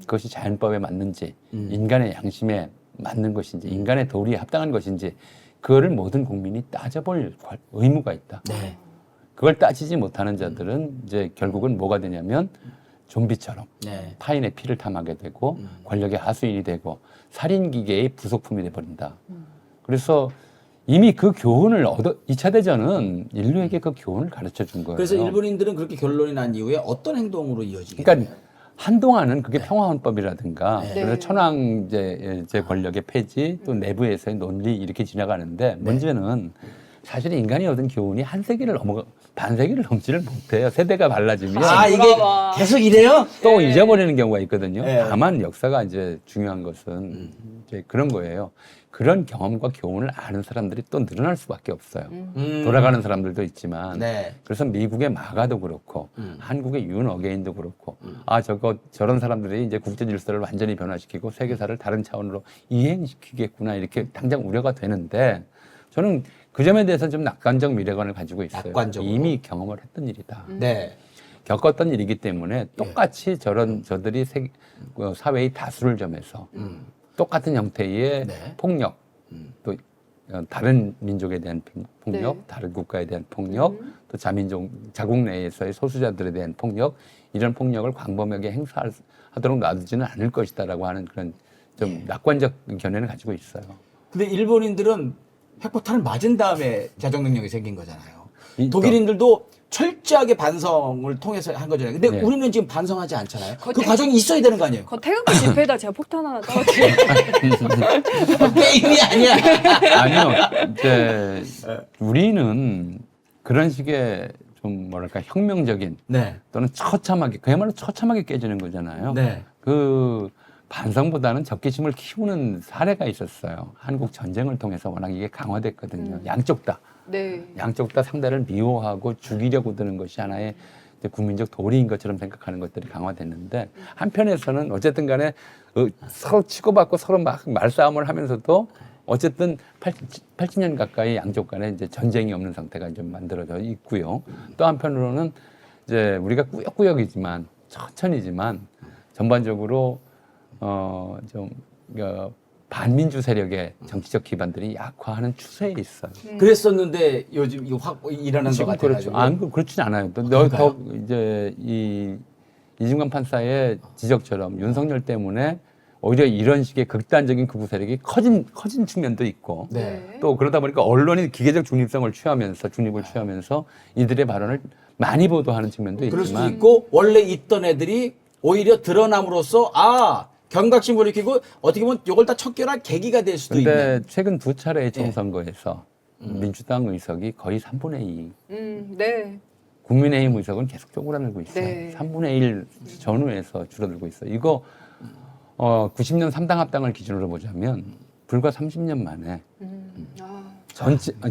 그것이 자연법에 맞는지 인간의 양심에 맞는 것인지 인간의 도리에 합당한 것인지 그거를 모든 국민이 따져볼 의무가 있다. 네. 그걸 따지지 못하는 자들은 이제 결국은 뭐가 되냐면 좀비처럼 네. 타인의 피를 탐하게 되고 권력의 하수인이 되고 살인기계의 부속품이 돼버린다. 그래서 이미 그 교훈을 2차 대전은 인류에게 그 교훈을 가르쳐 준 거예요. 그래서 일본인들은 그렇게 결론이 난 이후에 어떤 행동으로 이어지게 그러니까 됐나요? 한동안은 그게 평화헌법이라든가 네. 그래서 천황제 권력의 폐지 또 내부에서의 논리 이렇게 지나가는데 문제는 사실 인간이 얻은 교훈이 한 세기를 반세기를 넘지를 못해요. 세대가 달라지면 이게 돌아와. 계속 이래요? 또 잊어버리는 경우가 있거든요. 네. 다만 역사가 이제 중요한 것은 이제 그런 거예요. 그런 경험과 교훈을 아는 사람들이 또 늘어날 수밖에 없어요. 돌아가는 사람들도 있지만 네. 그래서 미국의 마가도 그렇고 한국의 윤 어게인도 그렇고 저런 사람들이 이제 국제 질서를 완전히 변화시키고 세계사를 다른 차원으로 이행시키겠구나 이렇게 당장 우려가 되는데 저는 그 점에 대해서 좀 낙관적 미래관을 가지고 있어요. 낙관적으로? 이미 경험을 했던 일이다. 네. 겪었던 일이기 때문에 똑같이 저들이 사회의 다수를 점해서 똑같은 형태의 네. 폭력, 또 다른 민족에 대한 폭력, 네. 다른 국가에 대한 폭력, 또 자국 내에서의 소수자들에 대한 폭력, 이런 폭력을 광범위하게 행사하도록 놔두지는 않을 것이다라고 하는 그런 좀 낙관적 견해를 가지고 있어요. 근데 일본인들은 핵폭탄을 맞은 다음에 자정 능력이 생긴 거잖아요. 이- 독일인들도 철저하게 반성을 통해서 한 거잖아요. 근데 네. 우리는 지금 반성하지 않잖아요. 그 거- 과정이 있어야 되는 거 아니에요? 그 태극기 집회에다 제가 폭탄 하나 떨어뜨려. 게임이 아니야. 아니요. 이제 우리는 그런 식의 좀 뭐랄까 혁명적인 네. 또는 처참하게 그야말로 처참하게 깨지는 거잖아요. 네. 그 반성보다는 적개심을 키우는 사례가 있었어요. 한국 전쟁을 통해서 워낙 이게 강화됐거든요. 양쪽 다. 네. 양쪽 다 상대를 미워하고 죽이려고 드는 것이 하나의 이제 국민적 도리인 것처럼 생각하는 것들이 강화됐는데 한편에서는 어쨌든 간에 서로 치고받고 서로 막 말싸움을 하면서도 어쨌든 80년 가까이 양쪽 간에 이제 전쟁이 없는 상태가 좀 만들어져 있고요. 또 한편으로는 이제 우리가 꾸역꾸역이지만 천천히지만 전반적으로 좀 반민주 세력의 정치적 기반들이 약화하는 추세에 있어요. 그랬었는데 요즘 이거 확 일어난 것 지금 같아요. 그렇죠. 그렇진 않아요. 또 그런가요? 더 이제 이중관 판사의 지적처럼 윤석열 때문에 오히려 이런 식의 극단적인 극우 세력이 커진 측면도 있고 네. 또 그러다 보니까 언론이 기계적 중립을 취하면서 이들의 발언을 많이 보도하는 측면도 그럴 수도 있지만 있고 원래 있던 애들이 오히려 드러남으로써 경각심을 일으키고 어떻게 보면 이걸 다 척결할 계기가 될 수도 있네. 근데 최근 두 차례의 총선거에서 민주당 의석이 거의 3분의 2 네. 국민의힘 의석은 계속 쪼그라들고 있어요. 네. 3분의 1 전후에서 줄어들고 있어요. 이거 90년 3당 합당을 기준으로 보자면 불과 30년 만에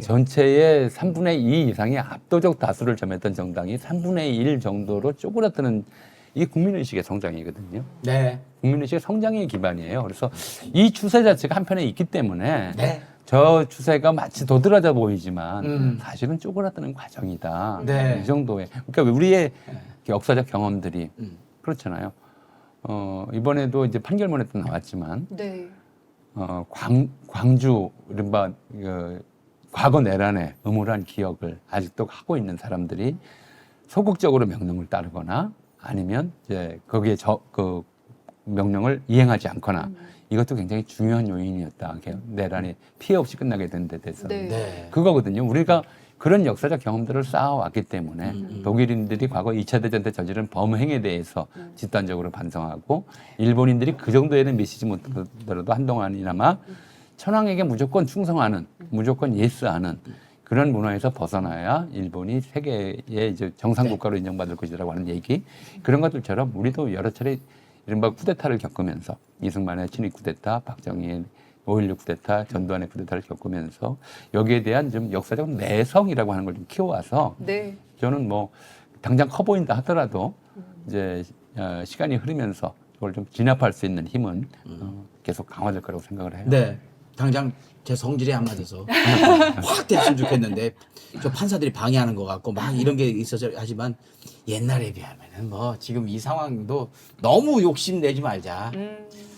전체의 3분의 2 이상의 압도적 다수를 점했던 정당이 3분의 1 정도로 쪼그라드는 이게 국민의식의 성장이거든요. 네. 국민의식의 성장의 기반이에요. 그래서 이 추세 자체가 한편에 있기 때문에 네. 저 추세가 마치 도드라져 보이지만 사실은 쪼그라드는 과정이다. 네. 이 정도의. 그러니까 우리의 역사적 경험들이 그렇잖아요. 이번에도 이제 판결문에 또 나왔지만 네. 광주 이른바 과거 내란의 음울한 기억을 아직도 하고 있는 사람들이 소극적으로 명령을 따르거나 아니면 이제 거기에 그 명령을 이행하지 않거나 이것도 굉장히 중요한 요인이었다. 내란이 피해 없이 끝나게 된 데 대해서. 네. 네. 그거거든요. 우리가 그런 역사적 경험들을 쌓아왔기 때문에 독일인들이 과거 2차 대전 때 저지른 범행에 대해서 집단적으로 반성하고 일본인들이 그 정도에는 미치지 못하더라도 한동안이나마 천황에게 무조건 충성하는, 무조건 예스하는 그런 문화에서 벗어나야 일본이 세계의 이제 정상 국가로 인정받을 것이라고 하는 얘기. 그런 것들처럼 우리도 여러 차례 이른바 쿠데타를 겪으면서 이승만의 친위 쿠데타, 박정희의 5.16 쿠데타, 전두환의 쿠데타를 겪으면서 여기에 대한 좀 역사적 내성이라고 하는 걸 좀 키워와서 네. 저는 뭐 당장 커 보인다 하더라도 이제 시간이 흐르면서 그걸 좀 진압할 수 있는 힘은 계속 강화될 거라고 생각을 해요. 네. 당장 제 성질이 안 맞아서 확 됐으면 좋겠는데 저 판사들이 방해하는 것 같고 막 이런 게 있어서 하지만 옛날에 비하면은 뭐 지금 이 상황도 너무 욕심 내지 말자.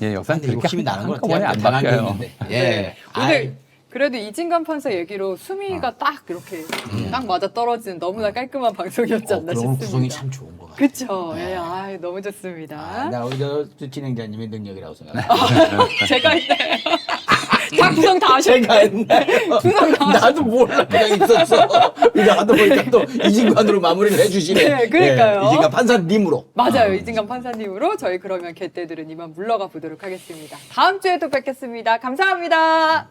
예, 역사는 근데 그렇게 욕심이 나는 것 한꺼번에 같아요. 안 당한 게 바뀌어요. 있는데. 예. 네. 아이, 오늘 그래도 이진관 판사 얘기로 수미가 딱 이렇게 딱 맞아 떨어지는 너무나 깔끔한 방송이었지 않나 그럼 오늘 싶습니다. 구성이 참 좋은 것 같아요. 그쵸. 예, 너무 좋습니다. 나 오히려 진행자님의 능력이라고 생각해요. 제가 했네. 다 구성 다 하셨네. 제가 했네. 구성 다 하셨네. 나도 몰라 그냥 있었어. 이제 하다 보니까 또 이진관으로 마무리를 해주시네. 네, 그러니까요. 예, 이진관 판사님으로. 맞아요. 이진관 판사님으로 저희 그러면 개떼들은 이만 물러가 보도록 하겠습니다. 다음 주에 또 뵙겠습니다. 감사합니다.